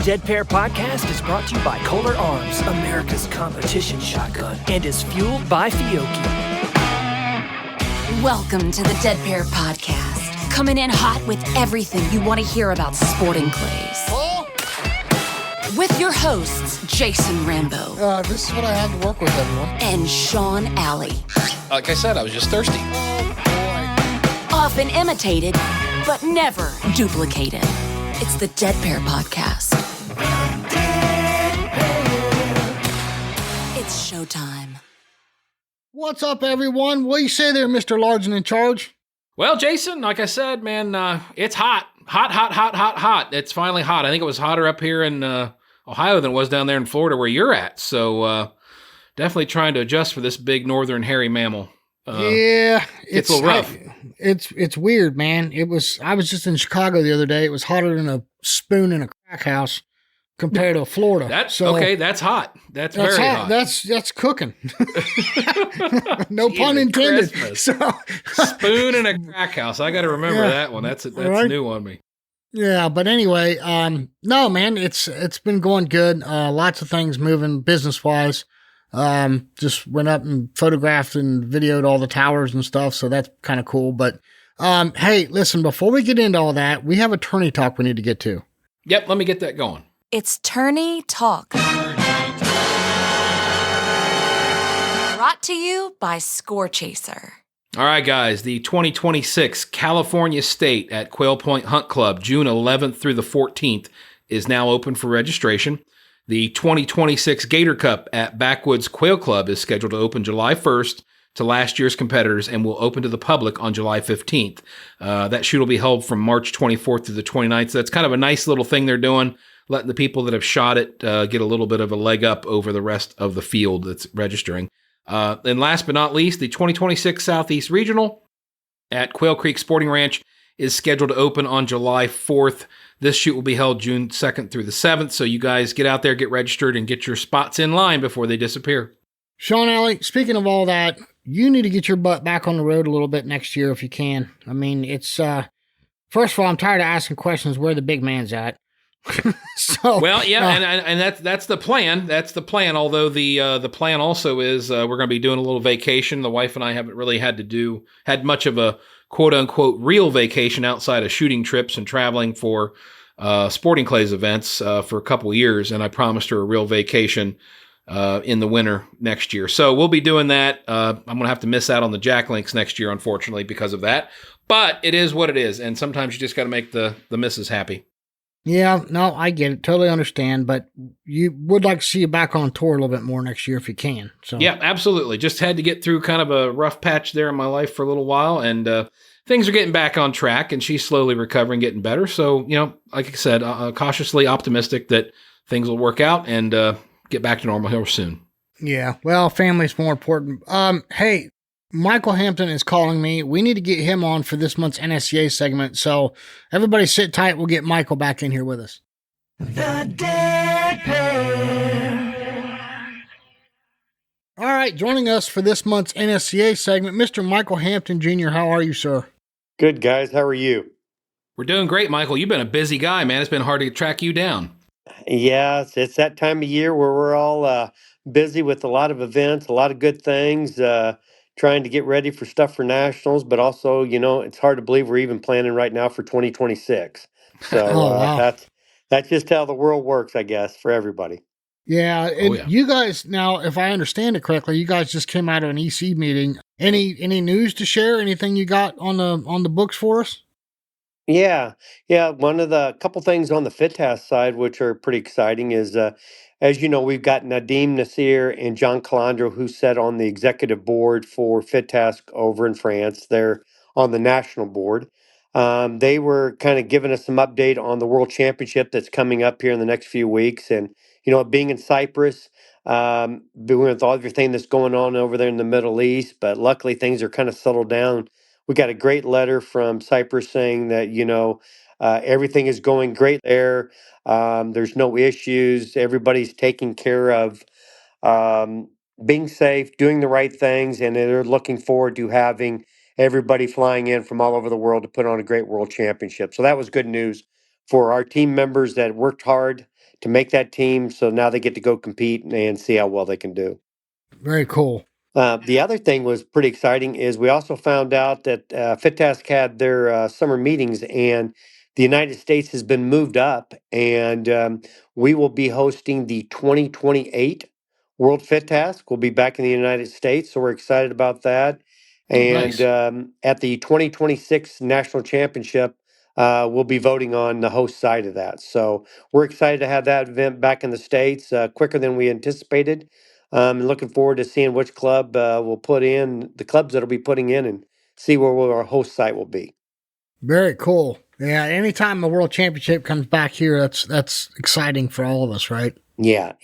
Dead Pair Podcast is brought to you by Kolar Arms, America's competition shotgun, and is fueled by Fiocchi. Welcome to the Dead Pair Podcast, coming in hot with everything you want to hear about sporting clays. With your hosts, Jason Rambo. This is what I have to work with, everyone. And Sean Alley. Like I said, I was just thirsty. Often imitated, but never duplicated. It's the Dead Pair Podcast. It's showtime. What's up, everyone? What do you say there, Mr. Large and in charge? Well, Jason, like I said, man, it's hot. Hot. It's finally hot. I think it was hotter up here in Ohio than it was down there in Florida where you're at. So definitely trying to adjust for this big northern hairy mammal. It's a little rough. It's weird, man. I was just in Chicago the other day. It was hotter than a spoon in a crack house compared to Florida. That's hot. That's very hot. That's cooking. No pun intended. So, spoon in a crack house. I got to remember that one. That's right? New on me. Yeah, but anyway, no, man, it's been going good. Lots of things moving business wise. Just went up and photographed and videoed all the towers and stuff. So that's kind of cool. But, hey, listen, before we get into all that, we have a tourney talk we need to get to. Yep. Let me get that going. It's Tourney Talk. Brought to you by Score Chaser. All right, guys, the 2026 California State at Quail Point Hunt Club, June 11th through the 14th, is now open for registration. The 2026 Gator Cup at Backwoods Quail Club is scheduled to open July 1st to last year's competitors and will open to the public on July 15th. That shoot will be held from March 24th through the 29th. So that's kind of a nice little thing they're doing, letting the people that have shot it get a little bit of a leg up over the rest of the field that's registering. And last but not least, the 2026 Southeast Regional at Quail Creek Sporting Ranch is scheduled to open on July 4th. This shoot will be held June 2nd through the 7th. So you guys get out there, get registered, and get your spots in line before they disappear. Sean Alley, speaking of all that, you need to get your butt back on the road a little bit next year if you can. I mean, it's, first of all, I'm tired of asking questions where the big man's at. So well, yeah, and that's the plan. That's the plan. Although the plan also is we're going to be doing a little vacation. The wife and I haven't really had much of a quote unquote real vacation outside of shooting trips and traveling for sporting clays events for a couple years. And I promised her a real vacation in the winter next year. So we'll be doing that. I'm going to have to miss out on the Jack Links next year, unfortunately, because of that. But it is what it is, and sometimes you just got to make the missus happy. Yeah, no, I get it. Totally understand. But you would like to see you back on tour a little bit more next year if you can. So yeah, absolutely. Just had to get through kind of a rough patch there in my life for a little while. And things are getting back on track, and she's slowly recovering, getting better. So, like I said, cautiously optimistic that things will work out and get back to normal here soon. Yeah, well, family's more important. Hey, Michael Hampton is calling me. We need to get him on for this month's NSCA segment. So everybody sit tight. We'll get Michael back in here with us. The Dead Pair. All right, joining us for this month's NSCA segment, Mr. Michael Hampton Jr. How are you, sir? Good, guys. How are you? We're doing great, Michael. You've been a busy guy, man. It's been hard to track you down. Yeah, it's that time of year where we're all busy with a lot of events, a lot of good things, trying to get ready for stuff for nationals, but also, it's hard to believe we're even planning right now for 2026. So wow. that's just how the world works, I guess, for everybody. Yeah, and you guys, now, if I understand it correctly, you guys just came out of an EC meeting. Any news to share? Anything you got on the books for us? Yeah. One of the couple things on the FITASC side, which are pretty exciting, is as you know, we've got Nadim Nasir and John Calandro, who sat on the executive board for FITASC over in France. They're on the national board. They were kind of giving us some update on the World Championship that's coming up here in the next few weeks, and being in Cyprus, with all everything that's going on over there in the Middle East, but luckily things are kind of settled down. We got a great letter from Cyprus saying that, everything is going great there. There's no issues. Everybody's taking care of being safe, doing the right things, and they're looking forward to having everybody flying in from all over the world to put on a great world championship. So that was good news for our team members that worked hard to make that team. So now they get to go compete and see how well they can do. Very cool. The other thing was pretty exciting is we also found out that FITASC had their summer meetings, and the United States has been moved up, and we will be hosting the 2028 World FITASC. We'll be back in the United States, so we're excited about that. Oh, And nice. at the 2026 National Championship, we'll be voting on the host side of that. So we're excited to have that event back in the States quicker than we anticipated. And looking forward to seeing which club will put in the clubs that'll be putting in and see where our host site will be. Very cool. Yeah, anytime the World Championship comes back here, that's exciting for all of us, right? Yes.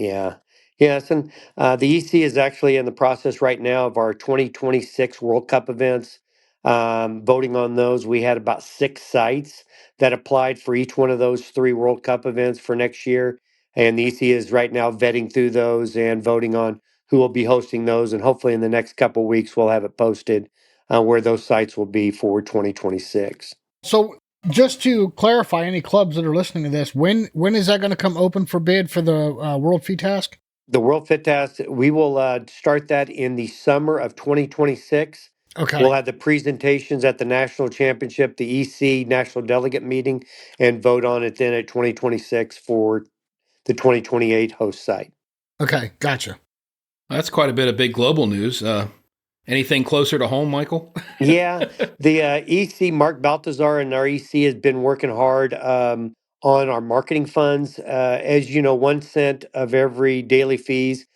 And the EC is actually in the process right now of our 2026 World Cup events. Voting on those, we had about 6 sites that applied for each one of those 3 World Cup events for next year. And the EC is right now vetting through those and voting on who will be hosting those. And hopefully in the next couple of weeks, we'll have it posted where those sites will be for 2026. So just to clarify, any clubs that are listening to this, when is that going to come open for bid for the World FITASC? The World FITASC, we will start that in the summer of 2026. Okay. We'll have the presentations at the national championship, the EC national delegate meeting, and vote on it then at 2026 for the 2028 host site. Okay, gotcha. That's quite a bit of big global news. Anything closer to home, Michael? Yeah, the EC, Mark Baltazar and our EC has been working hard on our marketing funds. As you know, 1 cent of every daily fees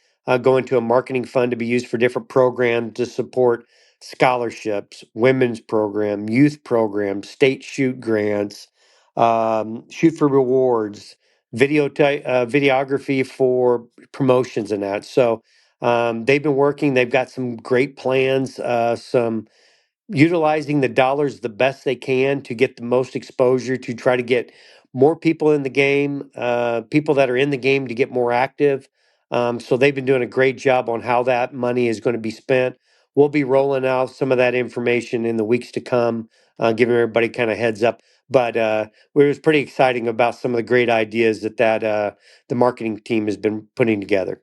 go into a marketing fund to be used for different programs to support scholarships, women's program, youth programs, state shoot grants, shoot for rewards, videography for promotions and that. So they've been working. They've got some great plans, some utilizing the dollars the best they can to get the most exposure, to try to get more people in the game, people that are in the game to get more active. So they've been doing a great job on how that money is going to be spent. We'll be rolling out some of that information in the weeks to come, giving everybody kind of heads up. But it was pretty exciting about some of the great ideas that the marketing team has been putting together.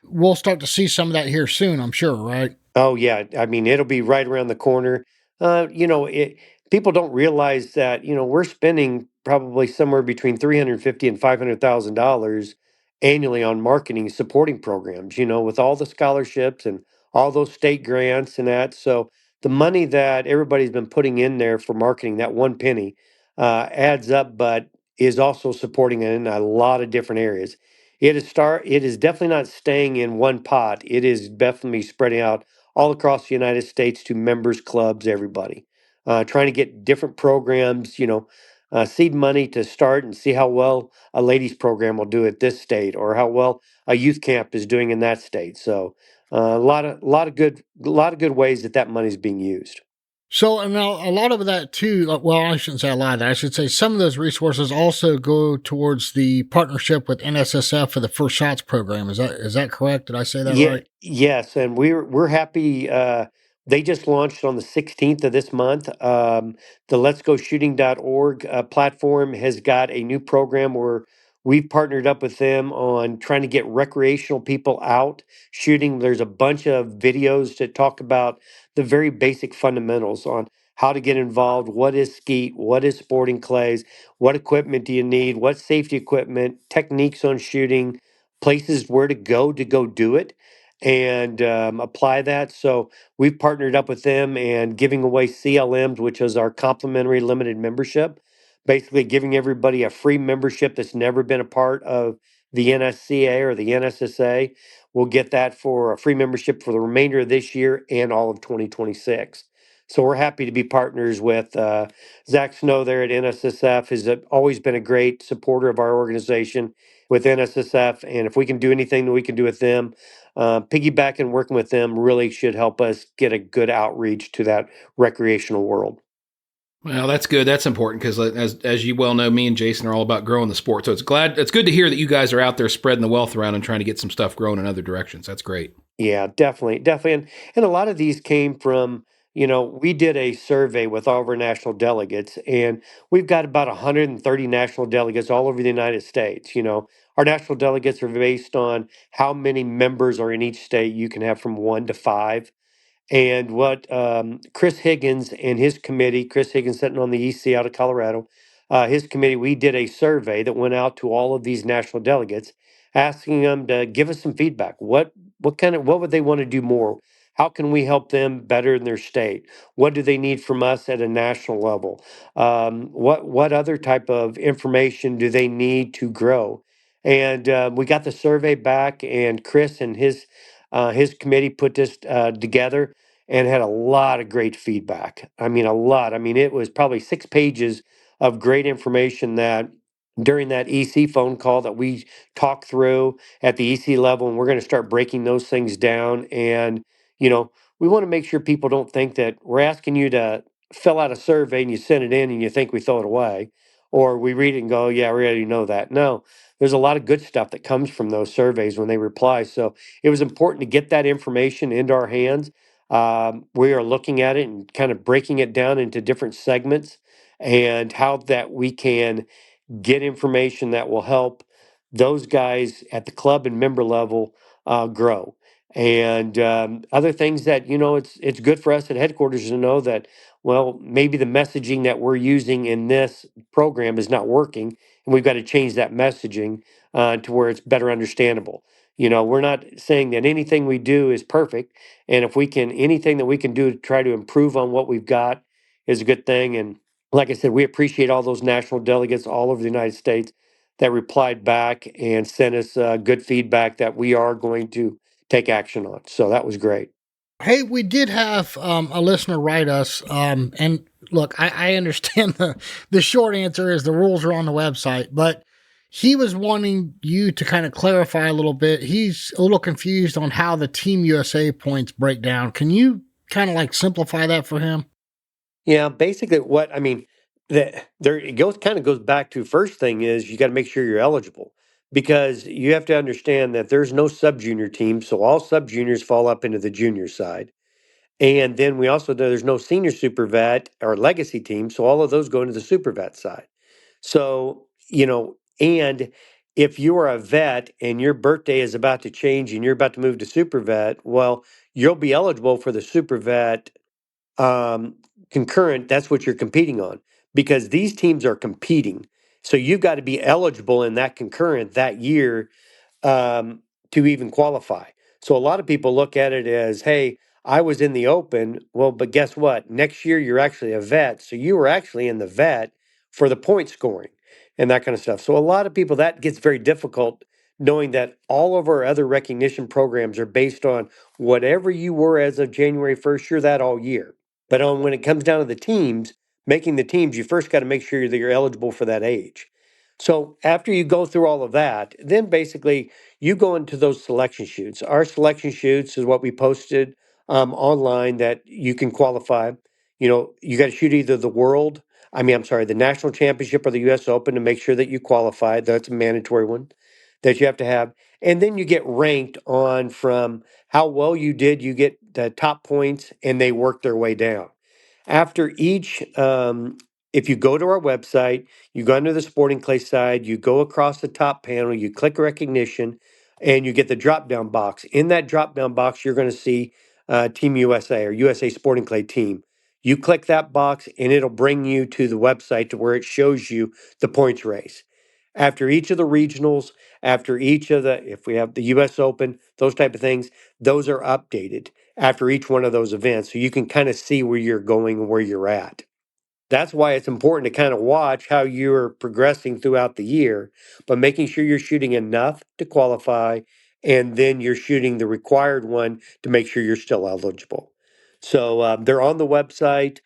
We'll start to see some of that here soon, I'm sure, right? Oh yeah, I mean it'll be right around the corner. People don't realize that we're spending probably somewhere between 350 and $500,000 annually on marketing supporting programs. With all the scholarships and all those state grants and that. So the money that everybody's been putting in there for marketing, that one penny, adds up, but is also supporting it in a lot of different areas. It is definitely not staying in one pot. It is definitely spreading out all across the United States to members, clubs, everybody. Trying to get different programs, seed money to start and see how well a ladies program will do at this state, or how well a youth camp is doing in that state. So a lot of good ways that money is being used. So, and now a lot of that too, well, I shouldn't say a lot of that. I should say some of those resources also go towards the partnership with NSSF for the First Shots program. Is that correct? Did I say that right? Yes, and we're happy. They just launched on the 16th of this month. The letsgoshooting.org platform has got a new program where we've partnered up with them on trying to get recreational people out shooting. There's a bunch of videos that talk about the very basic fundamentals on how to get involved, what is skeet, what is sporting clays, what equipment do you need, what safety equipment, techniques on shooting, places where to go do it and apply that. So we've partnered up with them and giving away CLMs, which is our complimentary limited membership, basically giving everybody a free membership that's never been a part of the NSCA or the NSSA. We'll get that for a free membership for the remainder of this year and all of 2026. So we're happy to be partners with Zach Snow there at NSSF. Has always been a great supporter of our organization with NSSF. And if we can do anything that we can do with them, piggybacking, working with them really should help us get a good outreach to that recreational world. Well, that's good. That's important because, as you well know, me and Jason are all about growing the sport. So it's good to hear that you guys are out there spreading the wealth around and trying to get some stuff growing in other directions. That's great. Yeah, definitely. And a lot of these came from we did a survey with all of our national delegates, and we've got about 130 national delegates all over the United States. Our national delegates are based on how many members are in each state. You can have from 1 to 5. And what Chris Higgins and his committee, Chris Higgins sitting on the EC out of Colorado, his committee, we did a survey that went out to all of these national delegates, asking them to give us some feedback. What would they want to do more? How can we help them better in their state? What do they need from us at a national level? What other type of information do they need to grow? And we got the survey back, and Chris and his committee put this together and had a lot of great feedback. I mean, a lot. I mean, it was probably 6 pages of great information that during that EC phone call that we talked through at the EC level, and we're going to start breaking those things down. And, we want to make sure people don't think that we're asking you to fill out a survey and you send it in and you think we throw it away, or we read it and go, yeah, we already know that. No, there's a lot of good stuff that comes from those surveys when they reply. So it was important to get that information into our hands. We are looking at it and kind of breaking it down into different segments and how that we can get information that will help those guys at the club and member level grow. And other things that it's good for us at headquarters to know that, well, maybe the messaging that we're using in this program is not working, and we've got to change that messaging to where it's better understandable. We're not saying that anything we do is perfect, and if we can, anything that we can do to try to improve on what we've got is a good thing. And like I said, we appreciate all those national delegates all over the United States that replied back and sent us good feedback that we are going to take action on. So that was great. Hey, we did have a listener write us, and look, I understand the short answer is the rules are on the website, but he was wanting you to kind of clarify a little bit. He's a little confused on how the Team USA points break down. Can you kind of like simplify that for him? Yeah, basically what I mean, it goes back to first thing is you got to make sure you're eligible, because you have to understand that there's no sub junior team, so all sub juniors fall up into the junior side. And then we also know there's no senior super vet or legacy team, so all of those go into the super vet side. So, and if you are a vet and your birthday is about to change and you're about to move to super vet, well, you'll be eligible for the super vet um, concurrent. That's what you're competing on, because these teams are competing. So you've got to be eligible in that concurrent that year to even qualify. So a lot of people look at it as, hey, I was in the open. Well, but guess what? Next year, you're actually a vet. So you were actually in the vet for the point scoring and that kind of stuff. So a lot of people, that gets very difficult knowing that all of our other recognition programs are based on whatever you were as of January 1st, you're that all year. But when it comes down to the teams, making the teams, you first got to make sure that you're eligible for that age. So after you go through all of that, then basically you go into those selection shoots. Our selection shoots is what we posted online that you can qualify. You got to shoot either the national championship or the U.S. Open to make sure that you qualify. That's a mandatory one that you have to have. And then you get ranked on from how well you did. You get the top points, and they work their way down. After each, if you go to our website, you go under the sporting clay side, you go across the top panel, you click recognition, and you get the drop down box. In that drop down box, you're going to see Team USA or USA Sporting Clay Team. You click that box, and it'll bring you to the website to where it shows you the points race. After each of the regionals, after each of if we have the US Open, those type of things, those are updated after each one of those events. So you can kind of see where you're going and where you're at. That's why it's important to kind of watch how you're progressing throughout the year, but making sure you're shooting enough to qualify, and then you're shooting the required one to make sure you're still eligible. So they're on the website.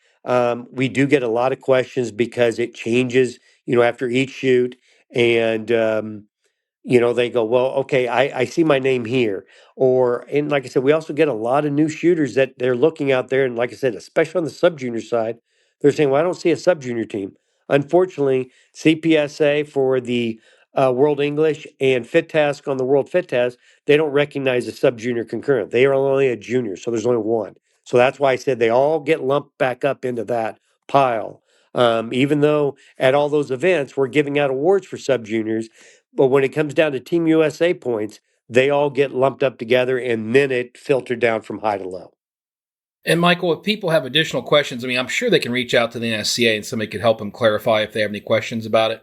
We do get a lot of questions because it changes, after each shoot. And they go, well, okay, I see my name here. And like I said, we also get a lot of new shooters that they're looking out there. And like I said, especially on the sub junior side, they're saying, well, I don't see a sub junior team. Unfortunately, CPSA for the World English and FITASC on the World FITASC, they don't recognize a sub junior concurrent. They are only a junior, so there's only one. So that's why I said they all get lumped back up into that pile. Even though at all those events we're giving out awards for sub juniors, but when it comes down to Team USA points, they all get lumped up together and then it filtered down from high to low. And Michael, if people have additional questions, I mean, I'm sure they can reach out to the NSCA and somebody could help them clarify if they have any questions about it.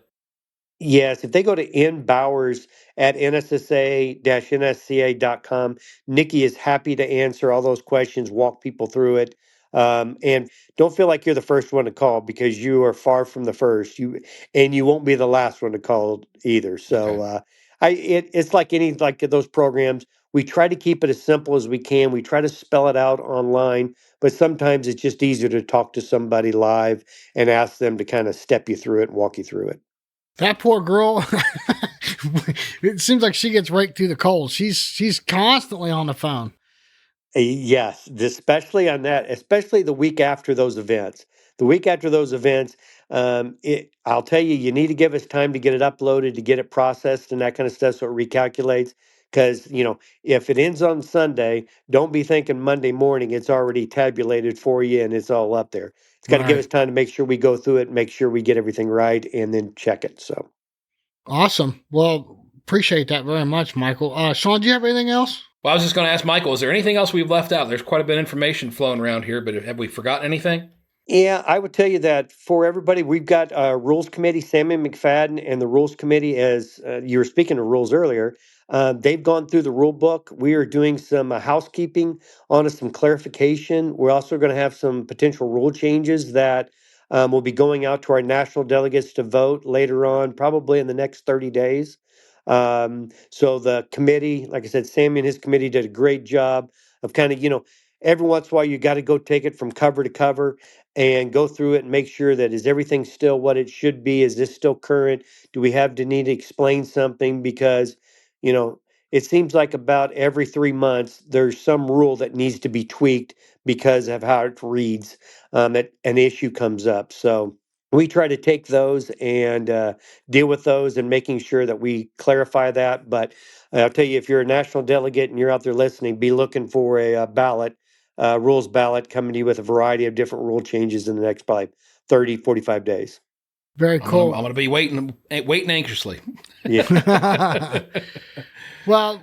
Yes, if they go to N Bowers at NSSA-NSCA.com, Nikki is happy to answer all those questions, walk people through it. And don't feel like you're the first one to call because you are far from the first. You won't be the last one to call either. So it's like like those programs. We try to keep it as simple as we can. We try to spell it out online, but sometimes it's just easier to talk to somebody live and ask them to kind of step you through it and walk you through it. That poor girl, it seems like she gets right through the cold. She's constantly on the phone. Yes, especially on that, especially the week after those events. The week after those events, I'll tell you, you need to give us time to get it uploaded, to get it processed, and that kind of stuff, so it recalculates. Because if it ends on Sunday, don't be thinking Monday morning it's already tabulated for you and it's all up there. It's got to give us time to make sure we go through it, make sure we get everything right, and then check it. So awesome. Well, appreciate that very much, Michael. Sean, do you have anything else? Well, I was just going to ask Michael, is there anything else we've left out? There's quite a bit of information flowing around here, but have we forgotten anything? Yeah, I would tell you that for everybody, we've got a rules committee, Sammy McFadden, and the rules committee, as you were speaking of rules earlier, they've gone through the rule book. We are doing some housekeeping on some clarification. We're also going to have some potential rule changes that will be going out to our national delegates to vote later on, probably in the next 30 days. So the committee, like I said, Sammy and his committee did a great job of kind of, every once in a while you got to go take it from cover to cover and go through it and make sure that is everything still what it should be? Is this still current? Do we have to need to explain something? Because, it seems like about every 3 months there's some rule that needs to be tweaked because of how it reads, that an issue comes up. So we try to take those and deal with those and making sure that we clarify that. But I'll tell you, if you're a national delegate and you're out there listening, be looking for a ballot rules ballot coming to you with a variety of different rule changes in the next probably 30, 45 days. Very cool. I'm going to be waiting anxiously. Yeah. Well,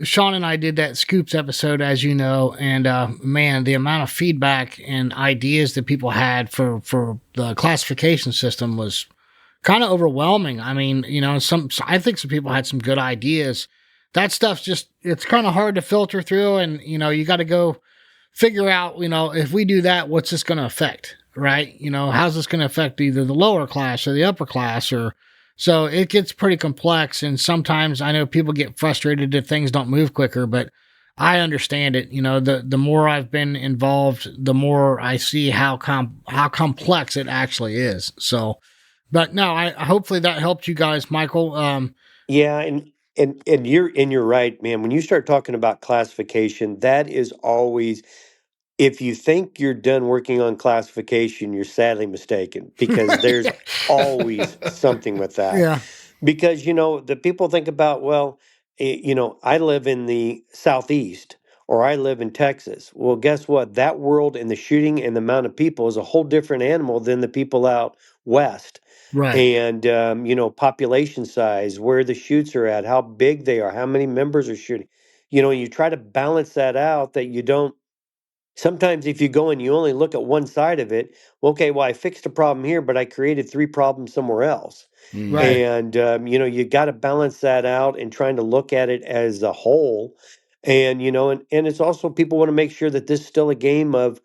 Sean and I did that Scoops episode, as you know, and man, the amount of feedback and ideas that people had for the classification system was kind of overwhelming. I mean, I think some people had some good ideas. That stuff's it's kind of hard to filter through, and you got to go figure out, if we do that, what's this going to affect, right? How's this going to affect either the lower class or the upper class, so it gets pretty complex. And sometimes I know people get frustrated if things don't move quicker, but I understand it. The more I've been involved, the more I see how complex it actually is. So, but no, hopefully that helped you guys, Michael. Yeah. And you're right, man. When you start talking about classification, that is always, if you think you're done working on classification, you're sadly mistaken, because there's always something with that. Yeah. Because, the people think about, well, I live in the Southeast or I live in Texas. Well, guess what? That world and the shooting and the amount of people is a whole different animal than the people out west. Right. And, population size, where the shoots are at, how big they are, how many members are shooting. You try to balance that out, that you don't. Sometimes if you go and you only look at one side of it, well, okay, well, I fixed a problem here, but I created 3 problems somewhere else. Right. And, you got to balance that out and trying to look at it as a whole. And, and it's also, people want to make sure that this is still a game of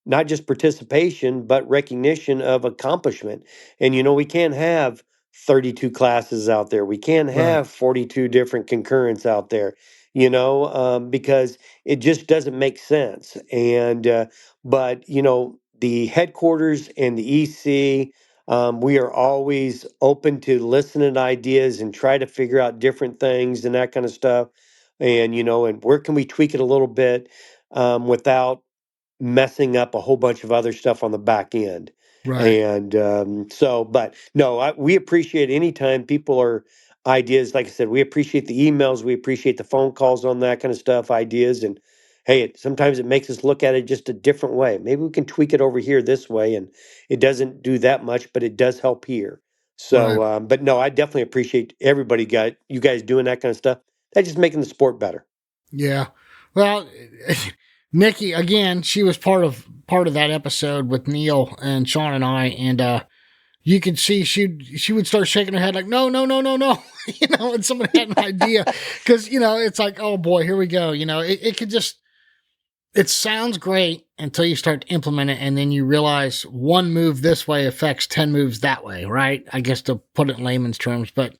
not just participation, but recognition of accomplishment. And, we can't have 32 classes out there. We can't have 42 different concurrents out there, because it just doesn't make sense. And but the headquarters and the EC, we are always open to listening to ideas and try to figure out different things and that kind of stuff. And and where can we tweak it a little bit without messing up a whole bunch of other stuff on the back end. Right. And but no, we appreciate any time people are ideas. Like I said, we appreciate the emails, we appreciate the phone calls on that kind of stuff, ideas. And hey, sometimes it makes us look at it just a different way. Maybe we can tweak it over here this way, and it doesn't do that much, but it does help here. Right. So, but no, I definitely appreciate you guys doing that kind of stuff. That's just making the sport better. Yeah. Well, Nikki, again, she was part of that episode with Neil and Sean and I, and you could see she would start shaking her head like, no, no, no, no, no. And someone had an idea, because, it's like, oh boy, here we go. It could just, it sounds great until you start to implement it, and then you realize one move this way affects 10 moves that way, right? I guess to put it in layman's terms, but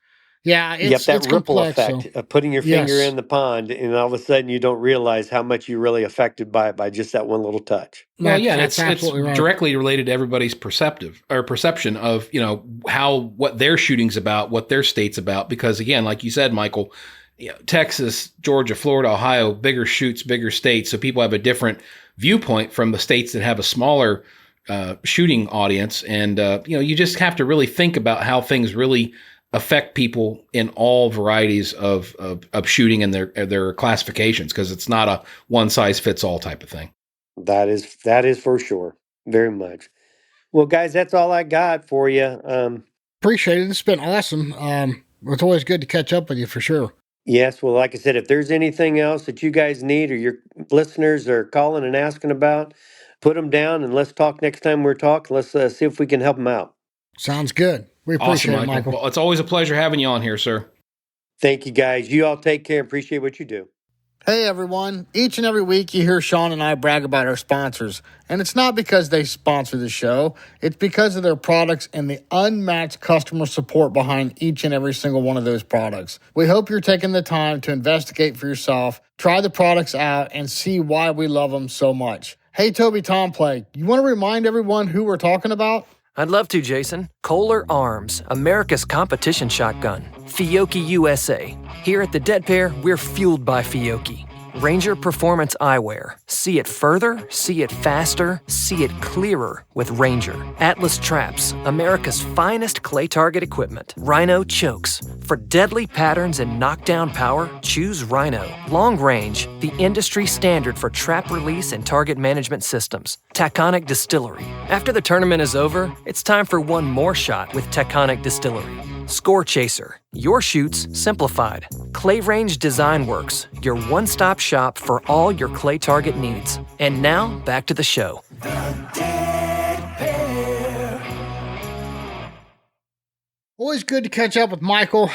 yeah, it's That it's ripple complex. effect of putting your finger in the pond, and all of a sudden you don't realize how much you're really affected by it by just that one little touch. Well, yeah, and that's it's absolutely right. directly related to everybody's perception of, what their shooting's about, what their state's about. Because again, like you said, Michael, Texas, Georgia, Florida, Ohio, bigger shoots, bigger states. So people have a different viewpoint from the states that have a smaller shooting audience. And, you just have to really think about how things really affect people in all varieties of shooting and their classifications, because it's not a one size fits all type of thing. That is for sure. Very much. Well, guys, that's all I got for you. Appreciate it. It's been awesome. It's always good to catch up with you for sure. Yes. Well, like I said, if there's anything else that you guys need or your listeners are calling and asking about, put them down and let's talk next time we're talking. Let's see if we can help them out. Sounds good. We appreciate Awesome, it, Michael. Well, it's always a pleasure having you on here, sir. Thank you, guys. You all take care and appreciate what you do. Hey, everyone. Each and every week you hear Sean and I brag about our sponsors. And it's not because they sponsor the show. It's because of their products and the unmatched customer support behind each and every single one of those products. We hope you're taking the time to investigate for yourself, try the products out, and see why we love them so much. Hey, Toby Tomplay, you want to remind everyone who we're talking about? I'd love to, Jason. Kolar Arms, America's competition shotgun. Fiocchi USA. Here at the Dead Pair, we're fueled by Fiocchi. Ranger Performance Eyewear. See it further, see it faster, see it clearer with Ranger. Atlas Traps, America's finest clay target equipment. Rhino Chokes. For deadly patterns and knockdown power, choose Rhino. Long Range, the industry standard for trap release and target management systems. Taconic Distillery. After the tournament is over, it's time for one more shot with Taconic Distillery. Score Chaser, your shoots simplified. Clay Range Design Works, your one-stop shop for all your clay target needs. And now, back to the show. Always good to catch up with Michael,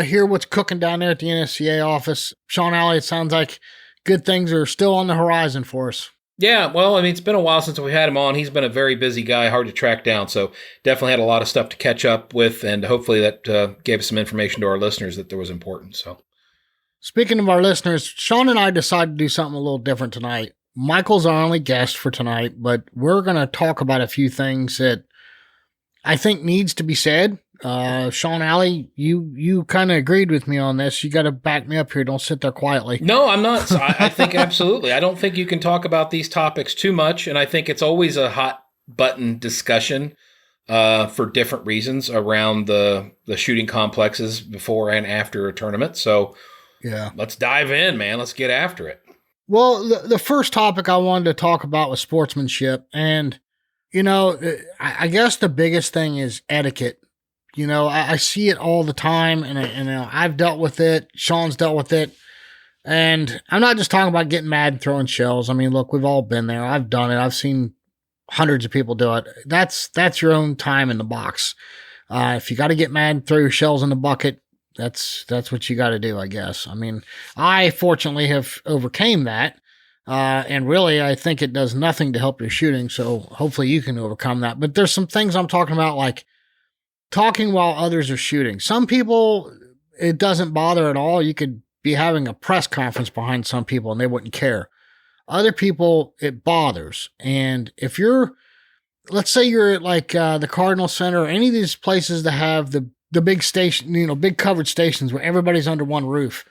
hear what's cooking down there at the NSCA office. Sean Alley, it sounds like good things are still on the horizon for us. Yeah, well, I mean, it's been a while since we had him on. He's been a very busy guy, hard to track down. So definitely had a lot of stuff to catch up with, and hopefully that gave us some information to our listeners that there was important. So, speaking of our listeners, Sean and I decided to do something a little different tonight. Michael's our only guest for tonight, but we're going to talk about a few things that I think needs to be said. Sean Alley, you kind of agreed with me on this. You got to back me up here. Don't sit there quietly. No, I'm not. I think absolutely. I don't think you can talk about these topics too much. And I think it's always a hot button discussion for different reasons around the shooting complexes before and after a tournament. So yeah, let's dive in, man. Let's get after it. Well, the first topic I wanted to talk about was sportsmanship. And, I guess the biggest thing is etiquette. I see it all the time, and I've dealt with it. Sean's dealt with it. And I'm not just talking about getting mad and throwing shells. I mean, look, we've all been there. I've done it. I've seen hundreds of people do it. That's your own time in the box. If you got to get mad and throw your shells in the bucket, that's what you got to do, I guess. I mean, I fortunately have overcame that. And really, I think it does nothing to help your shooting. So hopefully you can overcome that. But there's some things I'm talking about, like talking while others are shooting. Some people, it doesn't bother at all. You could be having a press conference behind some people and they wouldn't care. Other people, it bothers. And if let's say you're at like the Cardinal Center or any of these places that have the big station, big covered stations where everybody's under one roof.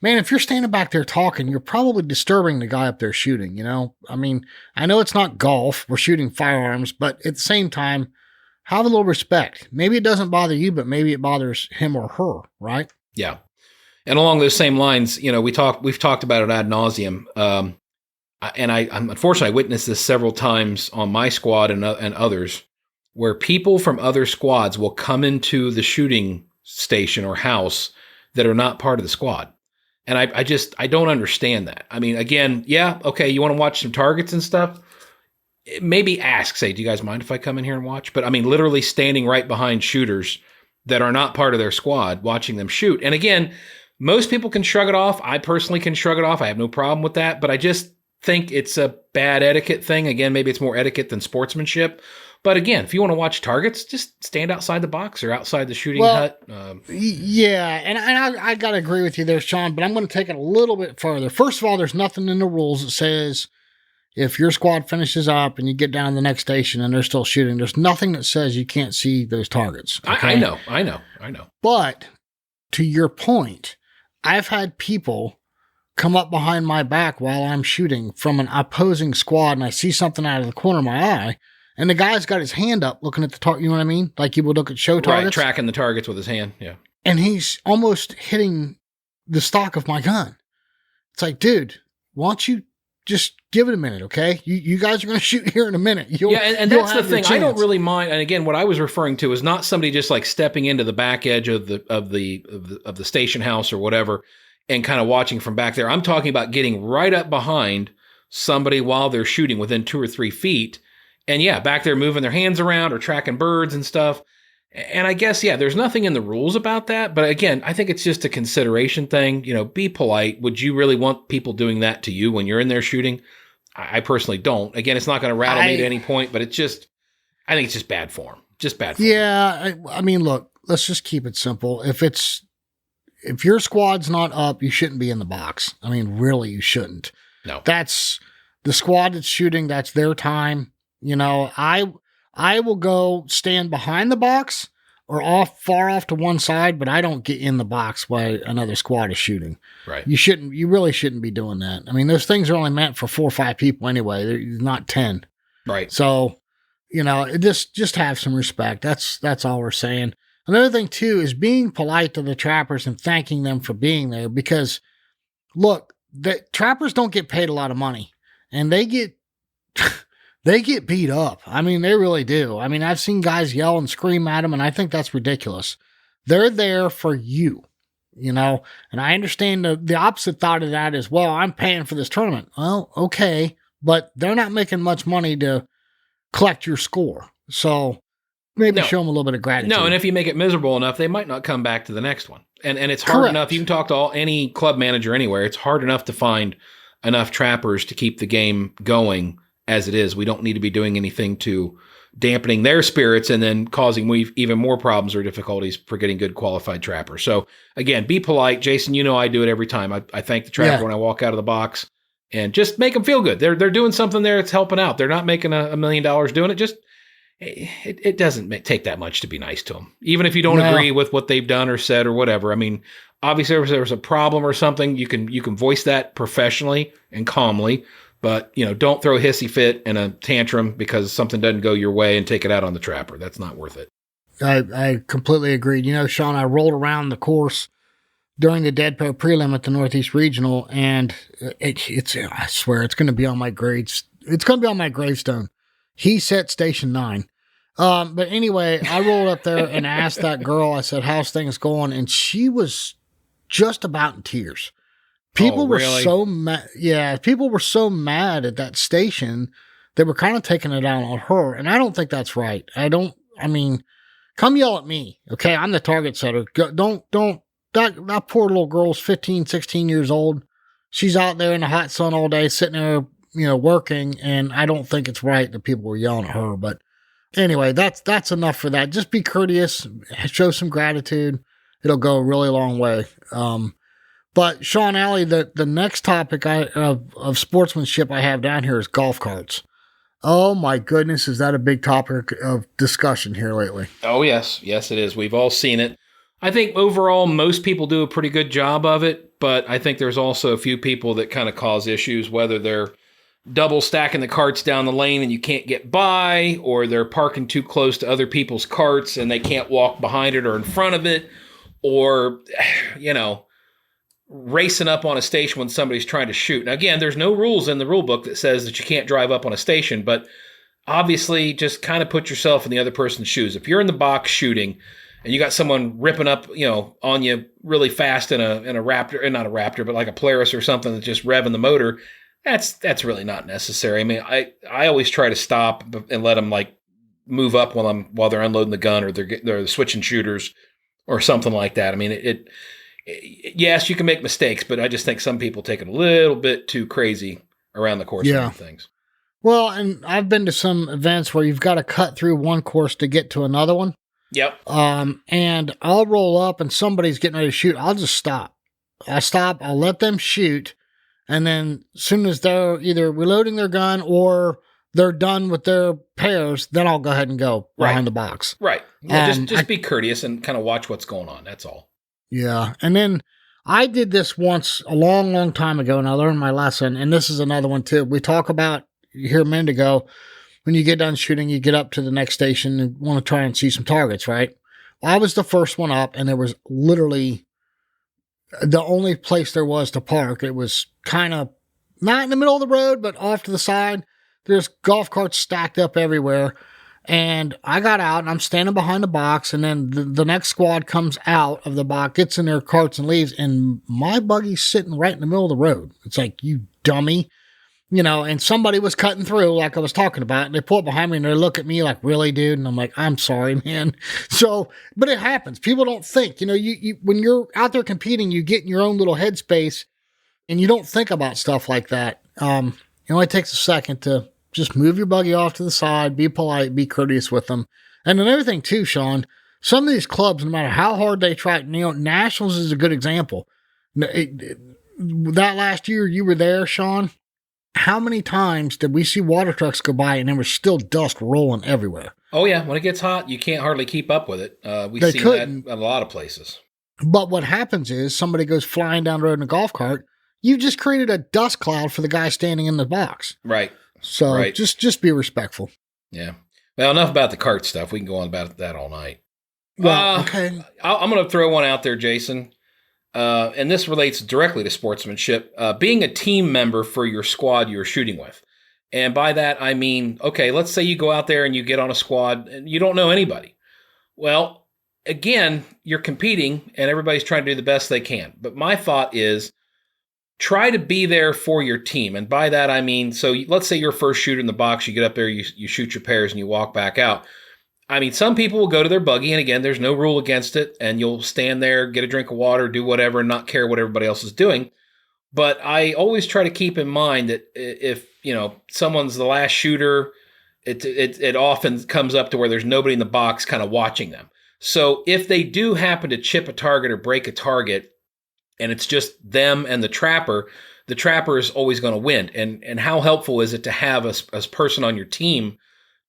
Man, if you're standing back there talking, you're probably disturbing the guy up there shooting, I mean, I know it's not golf. We're shooting firearms, but at the same time, have a little respect. Maybe it doesn't bother you, but maybe it bothers him or her, right? Yeah. And along those same lines, we've talked about it ad nauseum. I'm unfortunately I witnessed this several times on my squad and others, where people from other squads will come into the shooting station or house that are not part of the squad. And I don't understand that. I mean, again, yeah, okay, you want to watch some targets and stuff? Maybe ask, say, do you guys mind if I come in here and watch? But I mean, literally standing right behind shooters that are not part of their squad, watching them shoot. And again, most people can shrug it off. I personally can shrug it off. I have no problem with that. But I just think it's a bad etiquette thing. Again, maybe it's more etiquette than sportsmanship. But again, if you want to watch targets, just stand outside the box or outside the shooting hut. Yeah, and I got to agree with you there, Sean, but I'm going to take it a little bit further. First of all, there's nothing in the rules that says if your squad finishes up and you get down to the next station and they're still shooting, there's nothing that says you can't see those targets. Okay? I know. But to your point, I've had people come up behind my back while I'm shooting from an opposing squad and I see something out of the corner of my eye. And the guy's got his hand up looking at the target, you know what I mean? Like you would look at show targets. Right, tracking the targets with his hand, yeah. And he's almost hitting the stock of my gun. It's like, dude, why don't you just give it a minute, okay? You guys are going to shoot here in a minute. And that's the thing. I don't really mind. And again, what I was referring to is not somebody just like stepping into the back edge of the station house or whatever and kind of watching from back there. I'm talking about getting right up behind somebody while they're shooting within 2 or 3 feet. And yeah, back there moving their hands around or tracking birds and stuff. And I guess, yeah, there's nothing in the rules about that. But again, I think it's just a consideration thing. You know, be polite. Would you really want people doing that to you when you're in there shooting? I personally don't. Again, it's not going to rattle me at any point, but I think it's just bad form. Just bad form. Yeah. I mean, look, let's just keep it simple. If your squad's not up, you shouldn't be in the box. I mean, really, you shouldn't. No. That's the squad that's shooting. That's their time. You know, I will go stand behind the box or far off to one side, but I don't get in the box while another squad is shooting. Right. You really shouldn't be doing that. I mean, those things are only meant for 4 or 5 people anyway. They're not 10. Right. So, you know, just have some respect. That's all we're saying. Another thing too is being polite to the trappers and thanking them for being there because look, the trappers don't get paid a lot of money and they get beat up. I mean, they really do. I mean, I've seen guys yell and scream at them, and I think that's ridiculous. They're there for you, you know? And I understand the opposite thought of that is, well, I'm paying for this tournament. Well, okay, but they're not making much money to collect your score. So maybe show them a little bit of gratitude. No, and if you make it miserable enough, they might not come back to the next one. And it's hard enough. You can talk to any club manager anywhere. It's hard enough to find enough trappers to keep the game going as it is. We don't need to be doing anything to dampening their spirits and then causing even more problems or difficulties for getting good qualified trappers. So again, be polite. Jason, you know I do it every time. I thank the trapper when I walk out of the box and just make them feel good. They're doing something there that's helping out. They're not making $1 million doing it. Just it doesn't take that much to be nice to them. Even if you don't agree with what they've done or said or whatever. I mean, obviously if there's a problem or something, you can voice that professionally and calmly. But, you know, don't throw a hissy fit and a tantrum because something doesn't go your way and take it out on the trapper. That's not worth it. I completely agreed. You know, Sean, I rolled around the course during the Dead Pair Prelim at the Northeast Regional, and I swear, it's going to be on my grades. It's going to be on my gravestone. He set Station 9. But anyway, I rolled up there and asked that girl, I said, how's things going? And she was just about in tears. People were so mad. Yeah, people were so mad at that station. They were kind of taking it out on her. And I don't think that's right. I mean, come yell at me. Okay. I'm the target setter. That poor little girl's 15, 16 years old. She's out there in the hot sun all day, sitting there, you know, working. And I don't think it's right that people were yelling at her. But anyway, that's enough for that. Just be courteous, show some gratitude. It'll go a really long way. But Sean Alley, the next topic of sportsmanship I have down here is golf carts. Oh my goodness, is that a big topic of discussion here lately? Oh yes, yes it is. We've all seen it. I think overall most people do a pretty good job of it, but I think there's also a few people that kind of cause issues, whether they're double stacking the carts down the lane and you can't get by, or they're parking too close to other people's carts and they can't walk behind it or in front of it, or, you know, racing up on a station when somebody's trying to shoot. Now, again, there's no rules in the rule book that says that you can't drive up on a station, but obviously just kind of put yourself in the other person's shoes. If you're in the box shooting and you got someone ripping up, on you really fast in a Raptor, not a Raptor, but like a Polaris or something that's just revving the motor, that's really not necessary. I mean, I always try to stop and let them like move up while they're unloading the gun, or they're switching shooters or something like that. I mean, yes, you can make mistakes, but I just think some people take it a little bit too crazy around the course of things. Well, and I've been to some events where you've got to cut through one course to get to another one. Yep. And I'll roll up and somebody's getting ready to shoot. I'll just stop. I'll let them shoot. And then as soon as they're either reloading their gun or they're done with their pairs, then I'll go ahead and go behind the box. Right. Yeah, just be courteous and kind of watch what's going on. That's all. Yeah. And then I did this once a long, long time ago, and I learned my lesson. And this is another one too. We talk about here a minute ago, when you get done shooting, you get up to the next station and want to try and see some targets, right? I was the first one up, and there was literally the only place there was to park. It was kind of not in the middle of the road, but off to the side. There's golf carts stacked up everywhere. And I got out, and I'm standing behind the box, and then the next squad comes out of the box, gets in their carts and leaves, and my buggy's sitting right in the middle of the road. It's like, you dummy. And somebody was cutting through like I was talking about, and they pull up behind me and they look at me like, really, dude? And I'm like, I'm sorry, man. So, but it happens. People don't think, you when you're out there competing, you get in your own little headspace and you don't think about stuff like that. It only takes a second to just move your buggy off to the side, be polite, be courteous with them. And another thing too, Sean, some of these clubs, no matter how hard they try, Nationals is a good example. That last year you were there, Sean, how many times did we see water trucks go by and there was still dust rolling everywhere? Oh, yeah. When it gets hot, you can't hardly keep up with it. We've seen that in a lot of places. But what happens is somebody goes flying down the road in a golf cart. You just created a dust cloud for the guy standing in the box. Right. So just be respectful. Yeah. Well, enough about the cart stuff. We can go on about that all night. Well, okay. I'm going to throw one out there, Jason. And this relates directly to sportsmanship, being a team member for your squad you're shooting with. And by that, I mean, okay, let's say you go out there and you get on a squad and you don't know anybody. Well, again, you're competing and everybody's trying to do the best they can. But my thought is try to be there for your team. And by that, I mean, so let's say you're first shooter in the box, you get up there, you shoot your pairs and you walk back out. I mean, some people will go to their buggy, and again, there's no rule against it, and you'll stand there, get a drink of water, do whatever, and not care what everybody else is doing. But I always try to keep in mind that if, someone's the last shooter, it often comes up to where there's nobody in the box kind of watching them. So if they do happen to chip a target or break a target, and it's just them and the trapper is always going to win. And how helpful is it to have a person on your team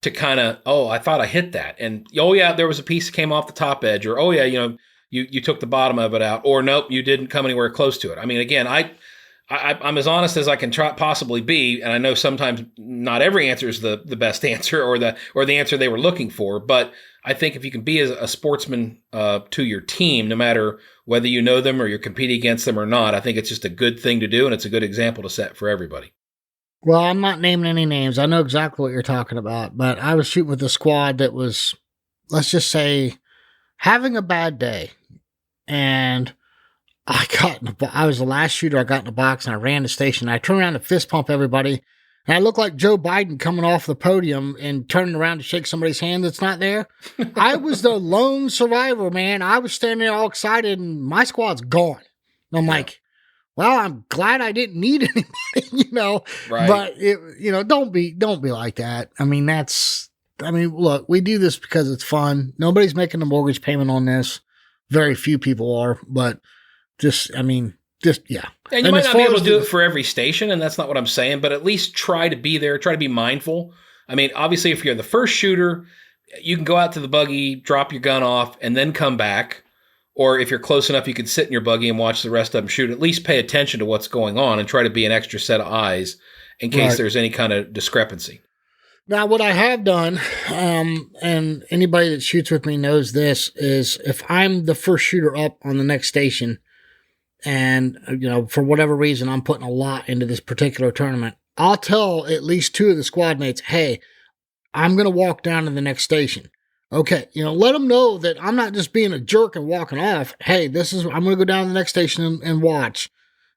to kind of, I thought I hit that. And, yeah, there was a piece that came off the top edge, or, yeah, you took the bottom of it out, or nope, you didn't come anywhere close to it. I mean, again, I'm as honest as I can possibly be. And I know sometimes not every answer is the best answer or the answer they were looking for. But I think if you can be a sportsman to your team, no matter whether you know them or you're competing against them or not, I think it's just a good thing to do. And it's a good example to set for everybody. Well, I'm not naming any names. I know exactly what you're talking about, but I was shooting with a squad that was, let's just say, having a bad day. And I was the last shooter. I got in the box and I ran the station. I turned around to fist pump everybody. And I looked like Joe Biden coming off the podium and turning around to shake somebody's hand that's not there. I was the lone survivor, man. I was standing there all excited and my squad's gone. And I'm like, well, I'm glad I didn't need anybody, Right. But don't be like that. I mean, look, we do this because it's fun. Nobody's making a mortgage payment on this. Very few people are, but yeah. And you might not be able to do it for every station, and that's not what I'm saying, but at least try to be there, try to be mindful. I mean, obviously, if you're the first shooter, you can go out to the buggy, drop your gun off, and then come back. Or if you're close enough, you can sit in your buggy and watch the rest of them shoot. At least pay attention to what's going on and try to be an extra set of eyes in case there's any kind of discrepancy. Now, what I have done, and anybody that shoots with me knows this, is if I'm the first shooter up on the next station and, for whatever reason, I'm putting a lot into this particular tournament, I'll tell at least 2 of the squad mates, hey, I'm going to walk down to the next station. Okay, let them know that I'm not just being a jerk and walking off. Hey, I'm going to go down to the next station and watch.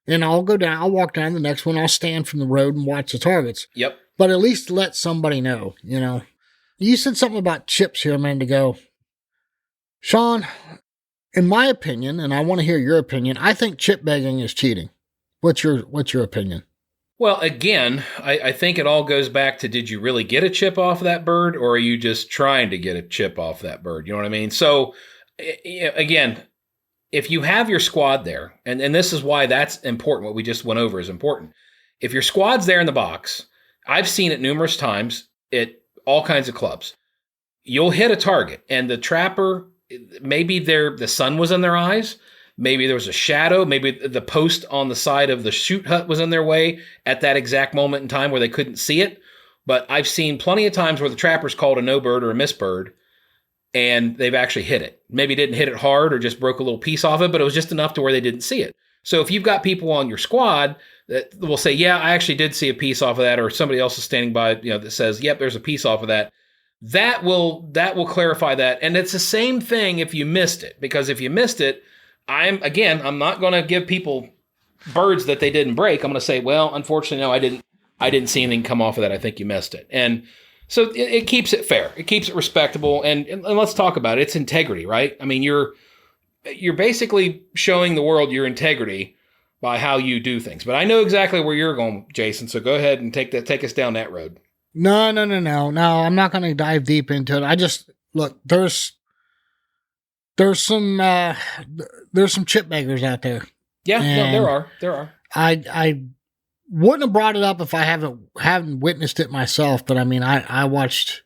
And I'll walk down to the next one. I'll stand from the road and watch the targets. Yep. But at least let somebody know, You said something about chips here a minute ago. Sean, in my opinion, and I want to hear your opinion, I think chip begging is cheating. What's your opinion? Well, again, I think it all goes back to, did you really get a chip off that bird, or are you just trying to get a chip off that bird? You know what I mean? So, again, if you have your squad there, and this is why that's important, what we just went over is important. If your squad's there in the box, I've seen it numerous times at all kinds of clubs. You'll hit a target, and the trapper, maybe the sun was in their eyes, maybe there was a shadow, maybe the post on the side of the shoot hut was in their way at that exact moment in time where they couldn't see it. But I've seen plenty of times where the trapper's called a no bird or a miss bird, and they've actually hit it. Maybe didn't hit it hard or just broke a little piece off it, but it was just enough to where they didn't see it. So if you've got people on your squad that will say, yeah, I actually did see a piece off of that, or somebody else is standing by, that says, yep, there's a piece off of that, that will clarify that. And it's the same thing if you missed it, because if you missed it, I'm not going to give people birds that they didn't break. I'm going to say, well, unfortunately, no, I didn't see anything come off of that. I think you missed it. And so it keeps it fair. It keeps it respectable. And let's talk about it. It's integrity, right? I mean, you're basically showing the world your integrity by how you do things. But I know exactly where you're going, Jason. So go ahead and take us down that road. No. I'm not going to dive deep into it. I just look. There's some chip beggars out there. Yeah, no, there are. I wouldn't have brought it up if I haven't witnessed it myself. But I mean, I watched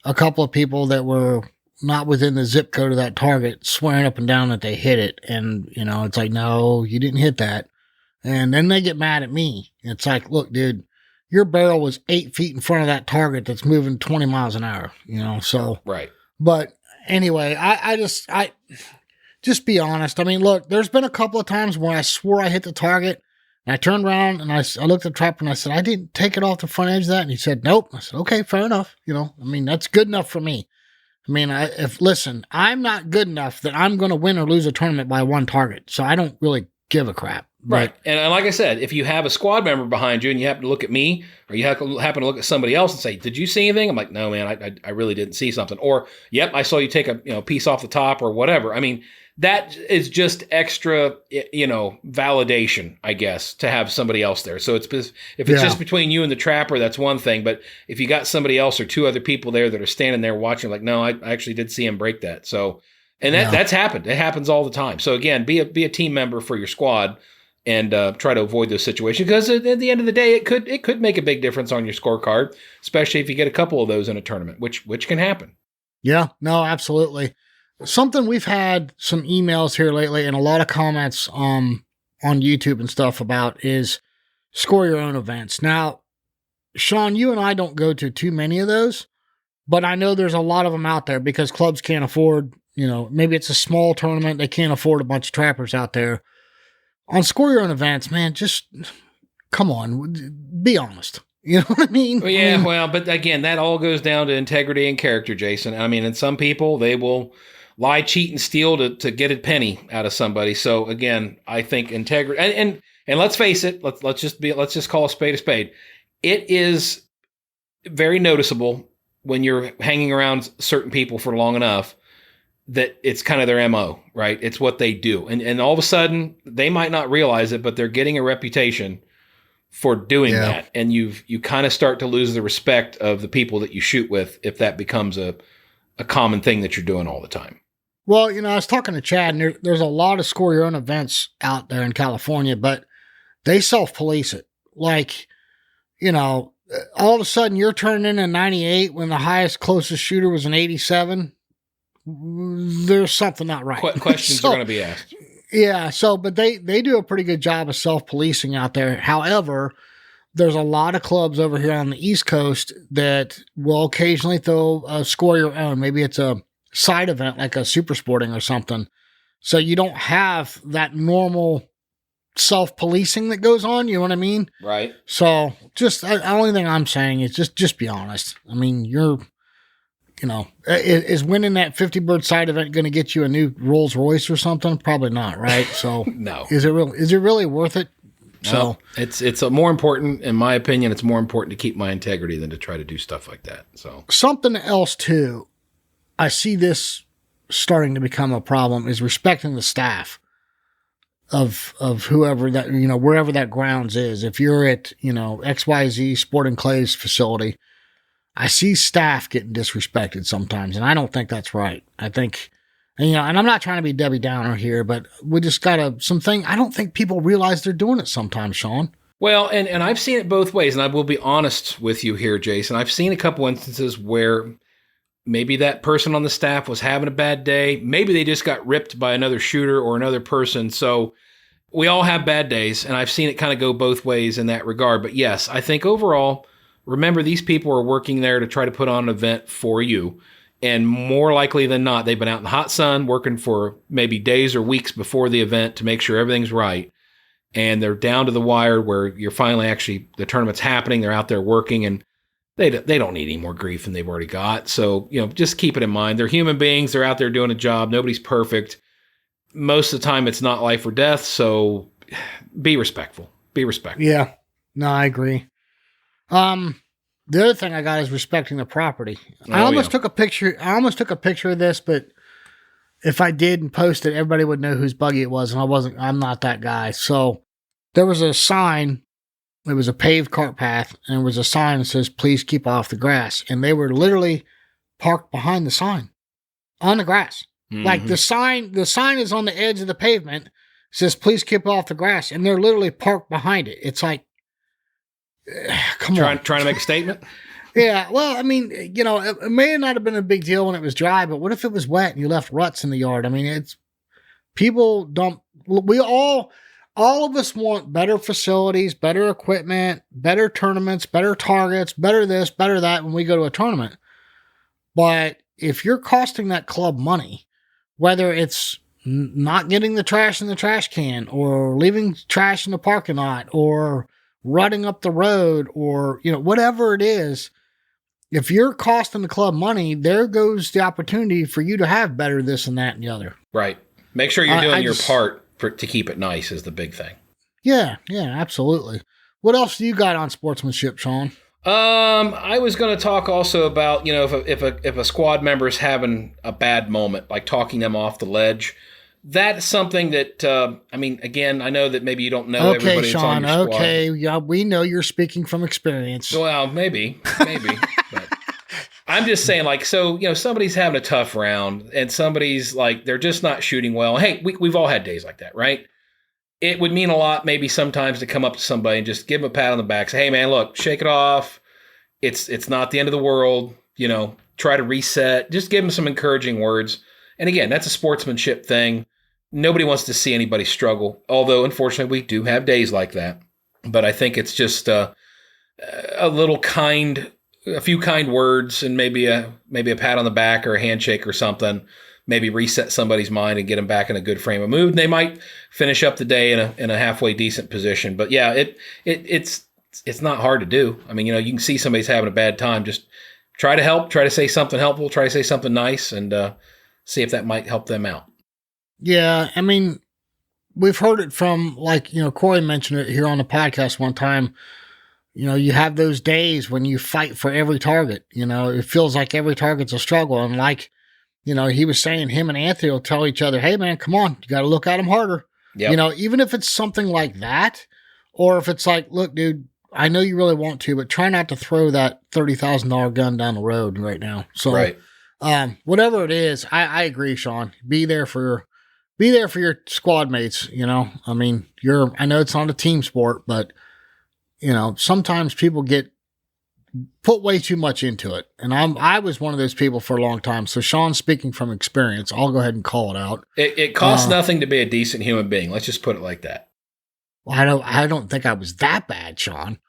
a couple of people that were not within the zip code of that target swearing up and down that they hit it, and it's like, no, you didn't hit that. And then they get mad at me. It's like, look, dude, your barrel was 8 feet in front of that target that's moving 20 miles an hour. So right, but. Anyway, I just be honest. I mean, look, there's been a couple of times when I swore I hit the target, and I turned around and I looked at the trapper and I said, I didn't take it off the front edge of that. And he said, nope. I said, okay, fair enough. I mean, that's good enough for me. I mean, listen, I'm not good enough that I'm going to win or lose a tournament by one target. So I don't really give a crap. Right. And like I said, if you have a squad member behind you and you happen to look at me, or you happen to look at somebody else and say, did you see anything? I'm like, no, man, I really didn't see something. Or, yep, I saw you take a piece off the top or whatever. I mean, that is just extra, validation, I guess, to have somebody else there. So if it's just between you and the trapper, that's one thing. But if you got somebody else or 2 other people there that are standing there watching, like, no, I actually did see him break that. So, and that's happened. It happens all the time. So again, be a team member for your squad. And try to avoid those situations, because at the end of the day, it could make a big difference on your scorecard, especially if you get a couple of those in a tournament, which can happen. Yeah, no, absolutely. Something we've had some emails here lately and a lot of comments on YouTube and stuff about is score your own events. Now, Sean, you and I don't go to too many of those, but I know there's a lot of them out there because clubs can't afford, maybe it's a small tournament. They can't afford a bunch of trappers out there. On score your own events, man, just come on, be honest. You know what I mean? Well, yeah, but again, that all goes down to integrity and character, Jason. I mean, and some people, they will lie, cheat, and steal to get a penny out of somebody. So again, I think integrity, and let's face it, let's just call a spade a spade. It is very noticeable when you're hanging around certain people for long enough that it's kind of their MO, right? It's what they do. And all of a sudden, they might not realize it, but they're getting a reputation for doing that. And you kind of start to lose the respect of the people that you shoot with if that becomes a common thing that you're doing all the time. Well, I was talking to Chad, and there's a lot of score your own events out there in California, but they self-police it. Like, all of a sudden you're turning in a 98 when the highest closest shooter was an 87. There's something not right. Questions are going to be asked. Yeah. So, but they do a pretty good job of self-policing out there. However, there's a lot of clubs over here on the East Coast that will occasionally throw a score your own. Maybe it's a side event like a super sporting or something. So you don't have that normal self-policing that goes on. You know what I mean? Right. So just the only thing I'm saying is just be honest. I mean, is winning that 50 bird side event going to get you a new Rolls Royce or something? Probably not, right? So no. Is it really worth it? So it's more important, in my opinion, it's more important to keep my integrity than to try to do stuff like that. So something else too, I see this starting to become a problem, is respecting the staff of whoever that, wherever that grounds is. If you're at, XYZ Sporting Clays facility, I see staff getting disrespected sometimes, and I don't think that's right. I think, and I'm not trying to be Debbie Downer here, but we just got I don't think people realize they're doing it sometimes, Sean. Well, and I've seen it both ways, and I will be honest with you here, Jason. I've seen a couple instances where maybe that person on the staff was having a bad day. Maybe they just got ripped by another shooter or another person. So we all have bad days, and I've seen it kind of go both ways in that regard. But yes, I think overall, remember, these people are working there to try to put on an event for you. And more likely than not, they've been out in the hot sun working for maybe days or weeks before the event to make sure everything's right. And they're down to the wire where you're finally the tournament's happening. They're out there working, and they don't need any more grief than they've already got. So, just keep it in mind. They're human beings. They're out there doing a job. Nobody's perfect. Most of the time, it's not life or death. So be respectful. Be respectful. Yeah. No, I agree. The other thing I got is respecting the property. I almost took a picture of this, but if I did and post it, everybody would know whose buggy it was, and I'm not that guy. So there was a sign. It was a paved cart path, and there was a sign that says, "Please keep off the grass." And they were literally parked behind the sign on the grass. Mm-hmm. Like the sign is on the edge of the pavement. It says, "Please keep off the grass." And they're literally parked behind it. It's like, come on. Trying to make a statement? Yeah, well, I mean, it may not have been a big deal when it was dry, but what if it was wet and you left ruts in the yard? I mean, all of us want better facilities, better equipment, better tournaments, better targets, better this, better that when we go to a tournament. But if you're costing that club money, whether it's not getting the trash in the trash can or leaving trash in the parking lot or rutting up the road or, whatever it is, if you're costing the club money, there goes the opportunity for you to have better this and that and the other. Right. Make sure you're doing your part to keep it nice is the big thing. Yeah, absolutely. What else do you got on sportsmanship, Sean? I was going to talk also about, if a squad member is having a bad moment, like talking them off the ledge. That's something that, again, I know that maybe you don't know everybody that's on your squad. Okay, yeah, we know you're speaking from experience. Well, maybe. But I'm just saying, somebody's having a tough round and somebody's they're just not shooting well. Hey, we've all had days like that, right? It would mean a lot maybe sometimes to come up to somebody and just give them a pat on the back. Say, hey, man, look, shake it off. It's not the end of the world. Try to reset. Just give them some encouraging words. And again, that's a sportsmanship thing. Nobody wants to see anybody struggle, although unfortunately we do have days like that. But I think it's just a few kind words and maybe a pat on the back or a handshake or something, maybe reset somebody's mind and get them back in a good frame of mood. And they might finish up the day in a halfway decent position. But yeah, it's not hard to do. I mean, you can see somebody's having a bad time. Just try to help, try to say something helpful, try to say something nice, and see if that might help them out. Yeah, I mean, we've heard it from, Corey mentioned it here on the podcast one time. You have those days when you fight for every target. It feels like every target's a struggle. And he was saying, him and Anthony will tell each other, hey, man, come on, you got to look at them harder. Yep. Even if it's something like that, or if it's like, look, dude, I know you really want to, but try not to throw that $30,000 gun down the road right now. So, right. Whatever it is, I agree, Sean. Be there for your squad mates. I mean, I know it's not a team sport, but sometimes people put way too much into it. And I was one of those people for a long time. So Sean's speaking from experience. I'll go ahead and call it out. It costs nothing to be a decent human being. Let's just put it like that. Well, I don't think I was that bad, Sean.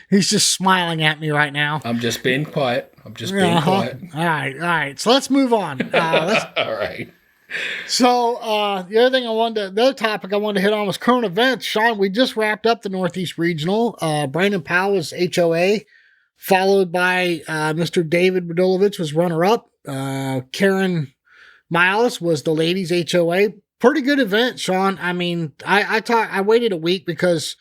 He's just smiling at me right now. I'm just being quiet. Quiet. All right. So let's move on. All right. So the other topic I wanted to hit on was current events. Sean, we just wrapped up the Northeast Regional. Brandon Powell was HOA, followed by Mr. David Radulovich was runner-up. Karen Miles was the ladies' HOA. Pretty good event, Sean. I mean, I waited a week because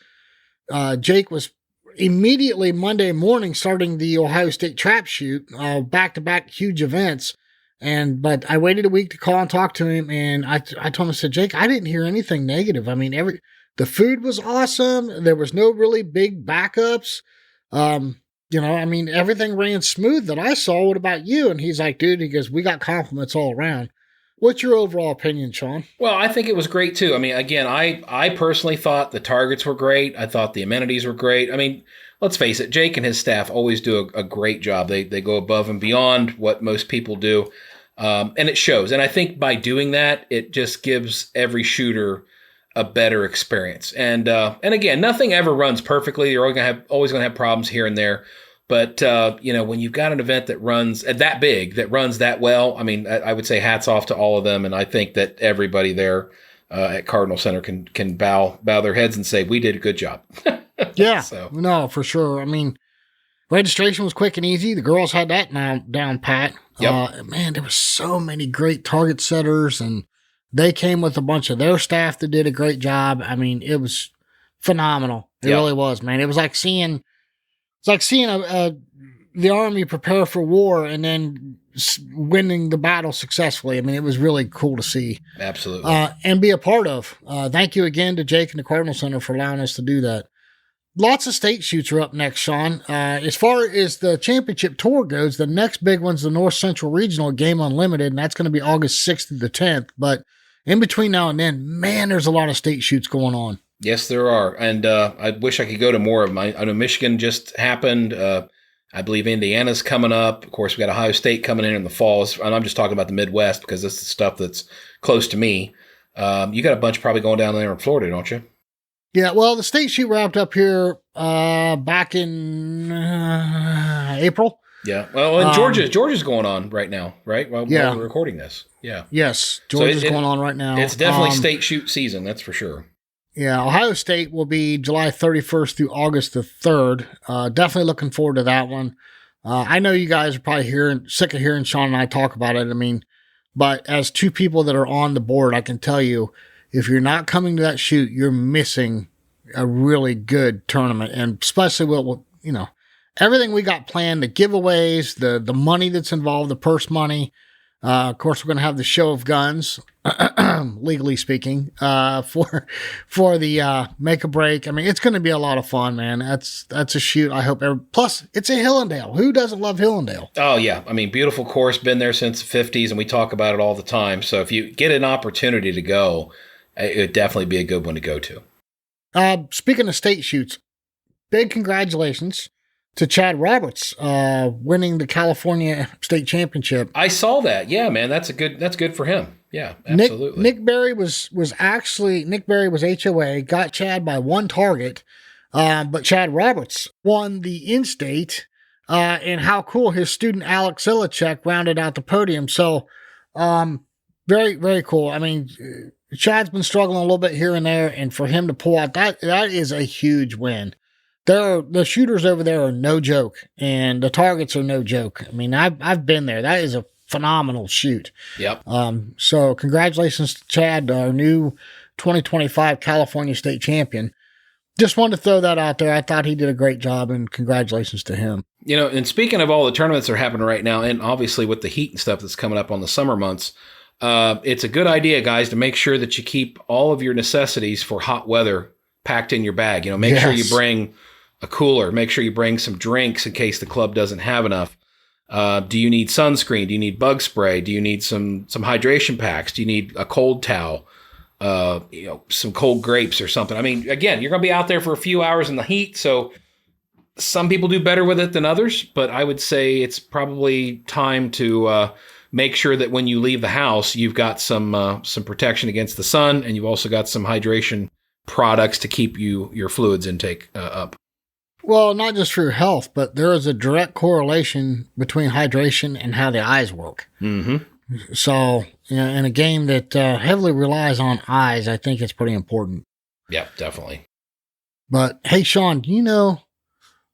Jake was immediately Monday morning starting the Ohio State trap shoot, back-to-back huge events. But I waited a week to call and talk to him, and I told him, I said, Jake, I didn't hear anything negative. I mean, the food was awesome. There was no really big backups. I mean, everything ran smooth that I saw. What about you? And he's like, dude, he goes, we got compliments all around. What's your overall opinion, Sean? Well, I think it was great too. I mean, again, I personally thought the targets were great. I thought the amenities were great. I mean, let's face it, Jake and his staff always do a great job. They go above and beyond what most people do. And it shows. And I think by doing that, it just gives every shooter a better experience. And again, nothing ever runs perfectly. You're always going to have problems here and there. But, when you've got an event that runs that big, that runs that well, I mean, I would say hats off to all of them. And I think that everybody there at Cardinal Center can bow their heads and say, we did a good job. Yeah, so. No, for sure. I mean, registration was quick and easy. The girls had that now down pat. Yep. Man, there were so many great target setters, and they came with a bunch of their staff that did a great job. I mean, it was phenomenal. It really was, man. It was like seeing the Army prepare for war and then winning the battle successfully. I mean, it was really cool to see. Absolutely. And be a part of. Thank you again to Jake and the Cardinal Center for allowing us to do that. Lots of state shoots are up next, Sean. As far as the championship tour goes, the next big one's the North Central Regional Game Unlimited, and that's going to be August 6th through the 10th. But in between now and then, man, there's a lot of state shoots going on. Yes, there are. And I wish I could go to more of them. I know Michigan just happened. I believe Indiana's coming up. Of course, we got Ohio State coming in the fall. And I'm just talking about the Midwest because this is stuff that's close to me. You got a bunch probably going down there in Florida, don't you? Yeah, well, the state shoot wrapped up here back in April. Yeah. Well, and Georgia's going on right now, right? While we're recording this. Yeah. Yes, Georgia's going on right now. It's definitely state shoot season, that's for sure. Yeah, Ohio State will be July 31st through August the 3rd. Definitely looking forward to that one. I know you guys are probably sick of hearing Sean and I talk about it. I mean, but as two people that are on the board, I can tell you, if you're not coming to that shoot, you're missing a really good tournament. And especially with, everything we got planned, the giveaways, the money that's involved, the purse money. Of course, we're going to have the show of guns, legally speaking, for the make a break. I mean, it's going to be a lot of fun, man. That's a shoot. I hope plus it's in Hillendale. Who doesn't love Hillendale? Oh yeah. I mean, beautiful course, been there since the 50s and we talk about it all the time. So if you get an opportunity to go, it would definitely be a good one to go to. Speaking of state shoots, big congratulations to Chad Roberts, winning the California State Championship. I saw that. Yeah, man, that's good for him. Yeah, absolutely. Nick Berry was HOA, got Chad by one target, but Chad Roberts won the in-state, and how cool, his student Alex Ilacek rounded out the podium. So, very, very cool. I mean, Chad's been struggling a little bit here and there, and for him to pull out that is a huge win. The shooters over there are no joke, and the targets are no joke. I mean, I've been there. That is a phenomenal shoot. Yep. So congratulations to Chad, our new 2025 California State champion. Just wanted to throw that out there. I thought he did a great job, and congratulations to him. And speaking of all the tournaments that are happening right now, and obviously with the heat and stuff that's coming up on the summer months, it's a good idea, guys, to make sure that you keep all of your necessities for hot weather packed in your bag. Make sure you bring a cooler. Make sure you bring some drinks in case the club doesn't have enough. Do you need sunscreen? Do you need bug spray? Do you need some hydration packs? Do you need a cold towel? Some cold grapes or something. I mean, again, you're going to be out there for a few hours in the heat, so some people do better with it than others, but I would say it's probably time to make sure that when you leave the house, you've got some protection against the sun, and you've also got some hydration products to keep your fluids intake up. Well, not just for your health, but there is a direct correlation between hydration and how the eyes work. Mm-hmm. So, in a game that heavily relies on eyes, I think it's pretty important. Yeah, definitely. But hey, Sean, do you know,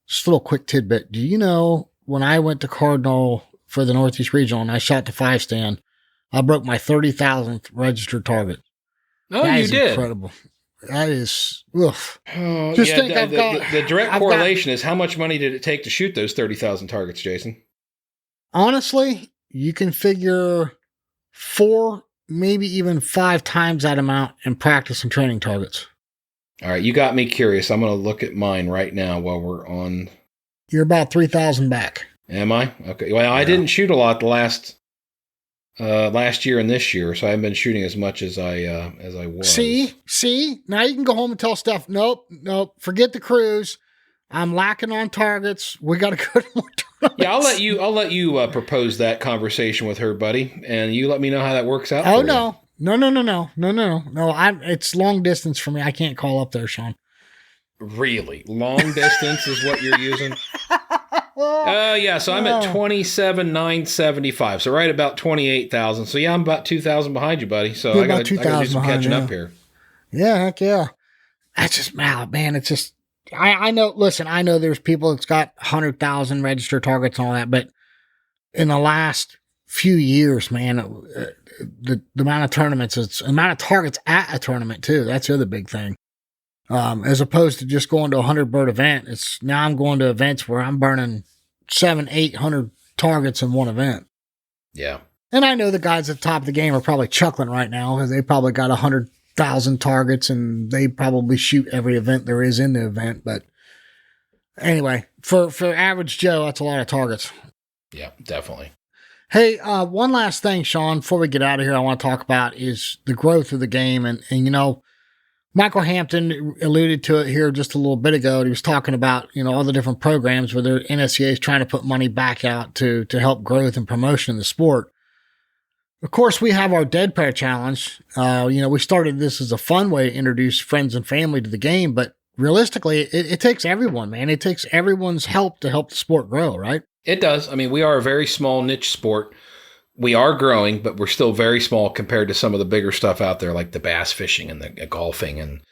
just a little quick tidbit, do you know when I went to Cardinal for the Northeast Regional and I shot the 5-stand, I broke my 30,000th registered target. Oh, That you is did? Incredible. That is, oof. Just think the direct correlation is how much money did it take to shoot those 30,000 targets, Jason? Honestly, you can figure 4, maybe even 5 times that amount in practice and training targets. All right, you got me curious. I'm going to look at mine right now while we're on. You're about 3,000 back. Am I? Okay. Well, I didn't shoot a lot the last year and this year, so I haven't been shooting as much as I was. See, now you can go home and tell Steph, nope, forget the cruise. I'm lacking on targets. We got to go to more targets. Yeah, I'll let you propose that conversation with her, buddy, and you let me know how that works out. Oh no. No. It's long distance for me. I can't call up there, Sean. Really? Long distance is what you're using? Yeah, so I'm at 27,975, so right about 28,000. So yeah, I'm about 2,000 behind you, buddy. So I got to do some catching up here. Yeah, heck yeah. That's just, man, it's just, I know, listen, I know there's people that's got 100,000 registered targets and all that, but in the last few years, man, the amount of tournaments, it's the amount of targets at a tournament too. That's the other big thing. As opposed to just going to a 100-bird event, it's now I'm going to events where I'm burning 700-800 targets in one event. Yeah. And I know the guys at the top of the game are probably chuckling right now because they probably got 100,000 targets and they probably shoot every event there is in the event. But anyway, for average Joe, that's a lot of targets. Yeah, definitely. Hey, one last thing, Sean, before we get out of here, I want to talk about is the growth of the game. And you know, Michael Hampton alluded to it here just a little bit ago. He was talking about, you know, all the different programs where the NSCA is trying to put money back out to help growth and promotion in the sport. Of course, we have our Dead Pair Challenge. You know, we started this as a fun way to introduce friends and family to the game, but realistically, it takes everyone, man. It takes everyone's help to help the sport grow, right? It does. I mean, we are a very small niche sport. We are growing, but we're still very small compared to some of the bigger stuff out there, like the bass fishing and the golfing, and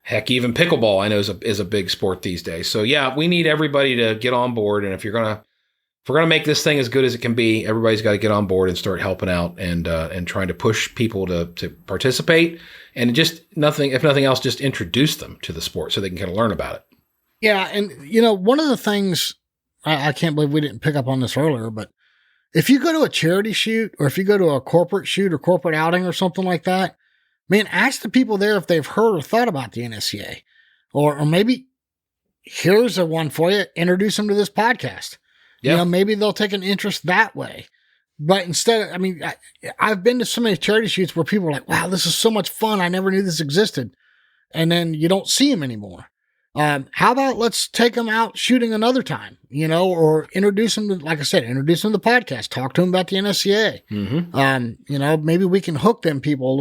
heck, even pickleball. I know is a big sport these days. So yeah, we need everybody to get on board. And if we're gonna make this thing as good as it can be, everybody's got to get on board and start helping out and trying to push people to participate, and just if nothing else, just introduce them to the sport so they can kind of learn about it. Yeah, and you know, one of the things I can't believe we didn't pick up on this earlier, but if you go to a charity shoot or if you go to a corporate shoot or corporate outing or something like that, man, ask the people there if they've heard or thought about the NSCA. Or maybe here's a one for you, introduce them to this podcast. Yeah. You know, maybe they'll take an interest that way. But instead, I mean, I've been to so many charity shoots where people are like, wow, this is so much fun. I never knew this existed. And then you don't see them anymore. How about let's take them out shooting another time, you know, or introduce them to, like I said, introduce them to the podcast, talk to them about the NSCA. Mm-hmm. You know, maybe we can hook those people a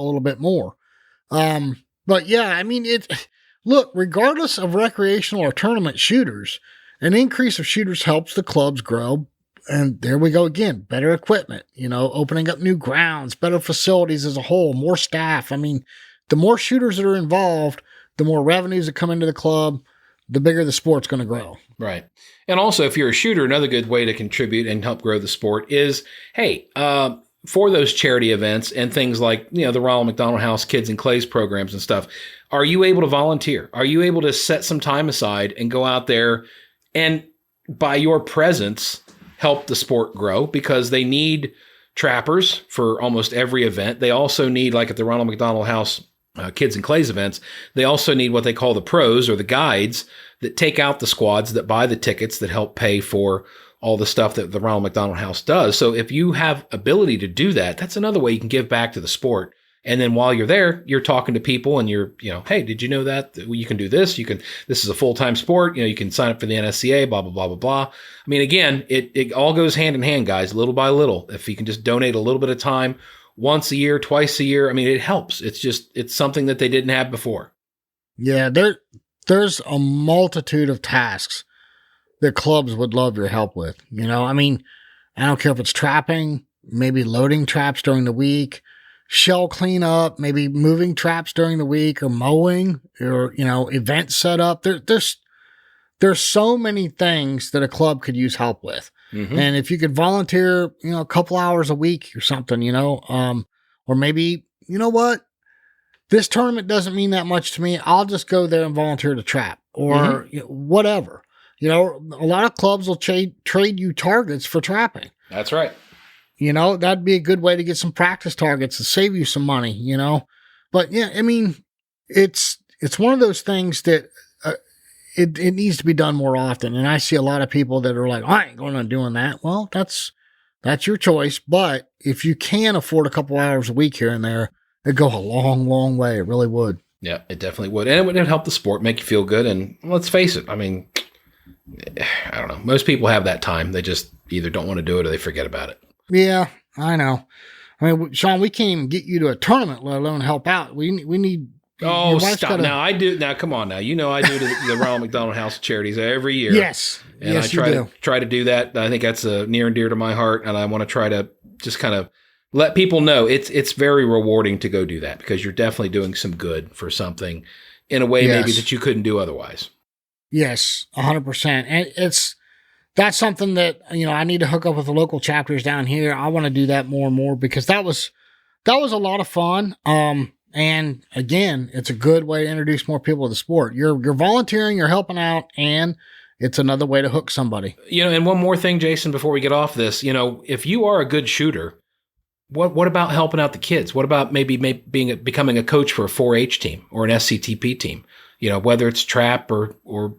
little bit more. But yeah, I mean, look, regardless of recreational or tournament shooters, an increase of shooters helps the clubs grow. And there we go again, better equipment, you know, opening up new grounds, better facilities as a whole, more staff. I mean, the more shooters that are involved, the more revenues that come into the club, the bigger the sport's going to grow. Right. And also, if you're a shooter, another good way to contribute and help grow the sport is, hey, for those charity events and things like, you know, the Ronald McDonald House Kids and Clays programs and stuff, are you able to volunteer? Are you able to set some time aside and go out there and, by your presence, help the sport grow? Because they need trappers for almost every event. They also need, like at the Ronald McDonald House Kids and Clays events, they also need what they call the pros or the guides that take out the squads, that buy the tickets, that help pay for all the stuff that the Ronald McDonald House does. So if you have ability to do that, that's another way you can give back to the sport. And then while you're there, you're talking to people and you're, you know, hey, did you know that you can do this? This is a full-time sport. You know, you can sign up for the NSCA, blah, blah, blah, blah, blah. I mean, again, it all goes hand in hand, guys, little by little. If you can just donate a little bit of time once a year, twice a year, I mean, it helps. It's something that they didn't have before. Yeah, there's a multitude of tasks that clubs would love your help with. You know, I mean, I don't care if it's trapping, maybe loading traps during the week, shell cleanup, maybe moving traps during the week, or mowing, or, event setup. There's so many things that a club could use help with. Mm-hmm. And if you could volunteer, a couple hours a week or something, or maybe, you know what? This tournament doesn't mean that much to me. I'll just go there and volunteer to trap or whatever. A lot of clubs will trade you targets for trapping. That's right. That'd be a good way to get some practice targets to save you some money, But yeah, I mean, it's one of those things that it needs to be done more often. And I see a lot of people that are like, I ain't going to doing that. Well, that's your choice. But if you can afford a couple hours a week here and there, it'd go a long, long way. It really would. Yeah, it definitely would. And it would help the sport, make you feel good. And let's face it, I mean, I don't know. Most people have that time. They just either don't want to do it or they forget about it. Yeah, I know. I mean, Sean, we can't even get you to a tournament, let alone help out. We need. Oh, stop! Now I do. Now, come on! Now I do the Ronald McDonald House of Charities every year. Yes, and yes, I try to do that. I think that's near and dear to my heart, and I want to try to just kind of let people know it's very rewarding to go do that, because you're definitely doing some good for something in a way maybe that you couldn't do otherwise. Yes, 100%, and that's something that I need to hook up with the local chapters down here. I want to do that more and more, because that was a lot of fun. And again, it's a good way to introduce more people to the sport. You're volunteering, you're helping out, and it's another way to hook somebody. And one more thing, Jason, before we get off this, if you are a good shooter, what about helping out the kids? What about maybe becoming a coach for a 4-H team or an SCTP team? Whether it's trap or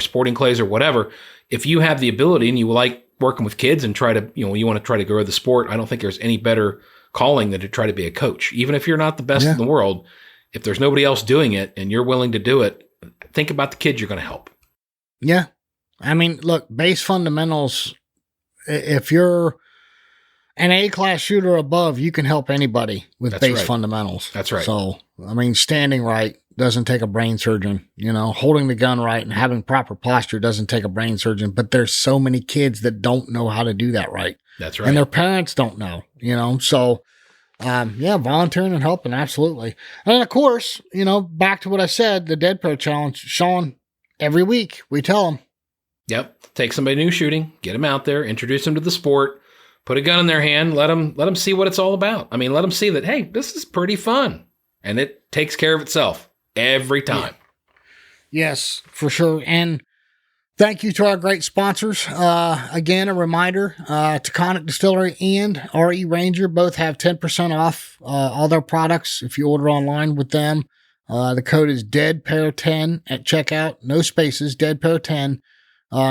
sporting clays or whatever. If you have the ability and you like working with kids and try to, you want to try to grow the sport, I don't think there's any better calling than to try to be a coach. Even if you're not the best in the world, if there's nobody else doing it and you're willing to do it, think about the kids you're going to help. Yeah. I mean, look, base fundamentals, if you're an A-class shooter above, you can help anybody with base fundamentals. That's right. So, I mean, standing right doesn't take a brain surgeon. Holding the gun right and having proper posture doesn't take a brain surgeon. But there's so many kids that don't know how to do that right. That's right. And their parents don't know, So, volunteering and helping, absolutely. And of course, back to what I said, the Dead Pair Challenge, Sean, every week we tell them. Yep. Take somebody new shooting, get them out there, introduce them to the sport, put a gun in their hand, let them see what it's all about. I mean, let them see that, hey, this is pretty fun. And it takes care of itself every time. Yeah. Yes, for sure. And thank you to our great sponsors. Again, a reminder, Taconic Distillery and RE Ranger both have 10% off all their products if you order online with them. The code is DEADPAIR10 at checkout. No spaces, DEADPAIR10.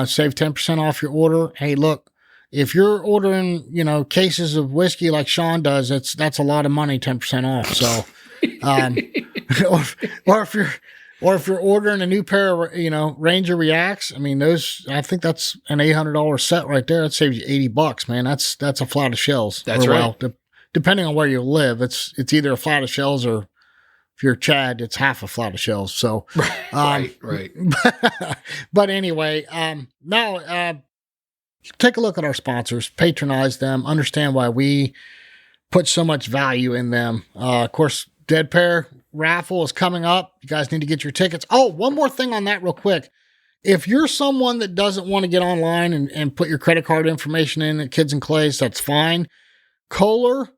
Save 10% off your order. Hey, look, if you're ordering, cases of whiskey like Sean does, that's a lot of money, 10% off. So, or if you're ordering a new pair of, Ranger Reacts, I mean, I think that's an $800 set right there. That saves you $80, man. That's a flat of shells. That's right. Well, depending on where you live, it's either a flat of shells, or if you're Chad, it's half a flat of shells. So, right. But anyway, take a look at our sponsors, patronize them, understand why we put so much value in them. Of course, Dead Pair raffle is coming up. You guys need to get your tickets. Oh, one more thing on that real quick. If you're someone that doesn't want to get online and put your credit card information in at Kids and Clays, that's fine. Kolar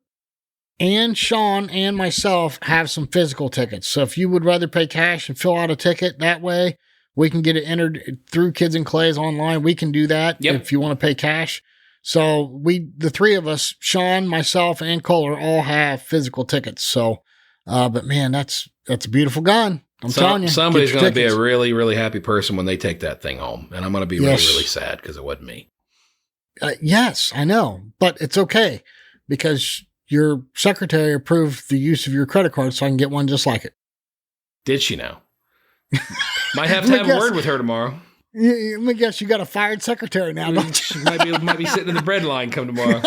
and Sean and myself have some physical tickets. So if you would rather pay cash and fill out a ticket that way, we can get it entered through Kids and Clays online. We can do that if you want to pay cash. So the three of us, Sean, myself, and Kolar, all have physical tickets. So, but man, that's a beautiful gun. I'm telling you. Somebody's going to be a really, really happy person when they take that thing home. And I'm going to be really, really sad because it wasn't me. Yes, I know. But it's okay because your secretary approved the use of your credit card so I can get one just like it. Did she now? Might have to have a word with her tomorrow. Let me guess, you got a fired secretary now, don't you? She might be sitting in the bread line come tomorrow.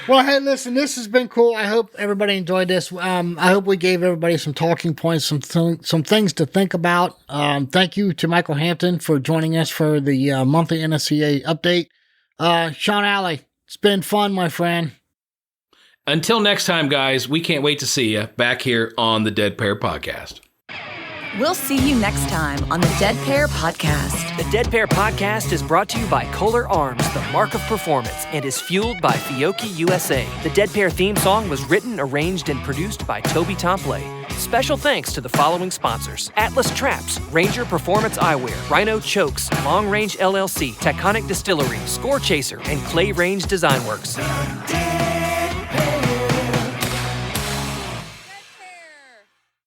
Well, hey, listen, this has been cool. I hope everybody enjoyed this. I hope we gave everybody some talking points, some things to think about. Thank you to Michael Hampton for joining us for the monthly NSCA update. Sean Alley, it's been fun, my friend. Until next time, guys, we can't wait to see you back here on the Dead Pair Podcast. We'll see you next time on the Dead Pair Podcast. The Dead Pair Podcast is brought to you by Kolar Arms, the mark of performance, and is fueled by Fiocchi USA. The Dead Pair theme song was written, arranged, and produced by Toby Tomplay. Special thanks to the following sponsors: Atlas Traps, Ranger Performance Eyewear, Rhino Chokes, Long Range LLC, Taconic Distillery, Score Chaser, and Clay Range Design Works.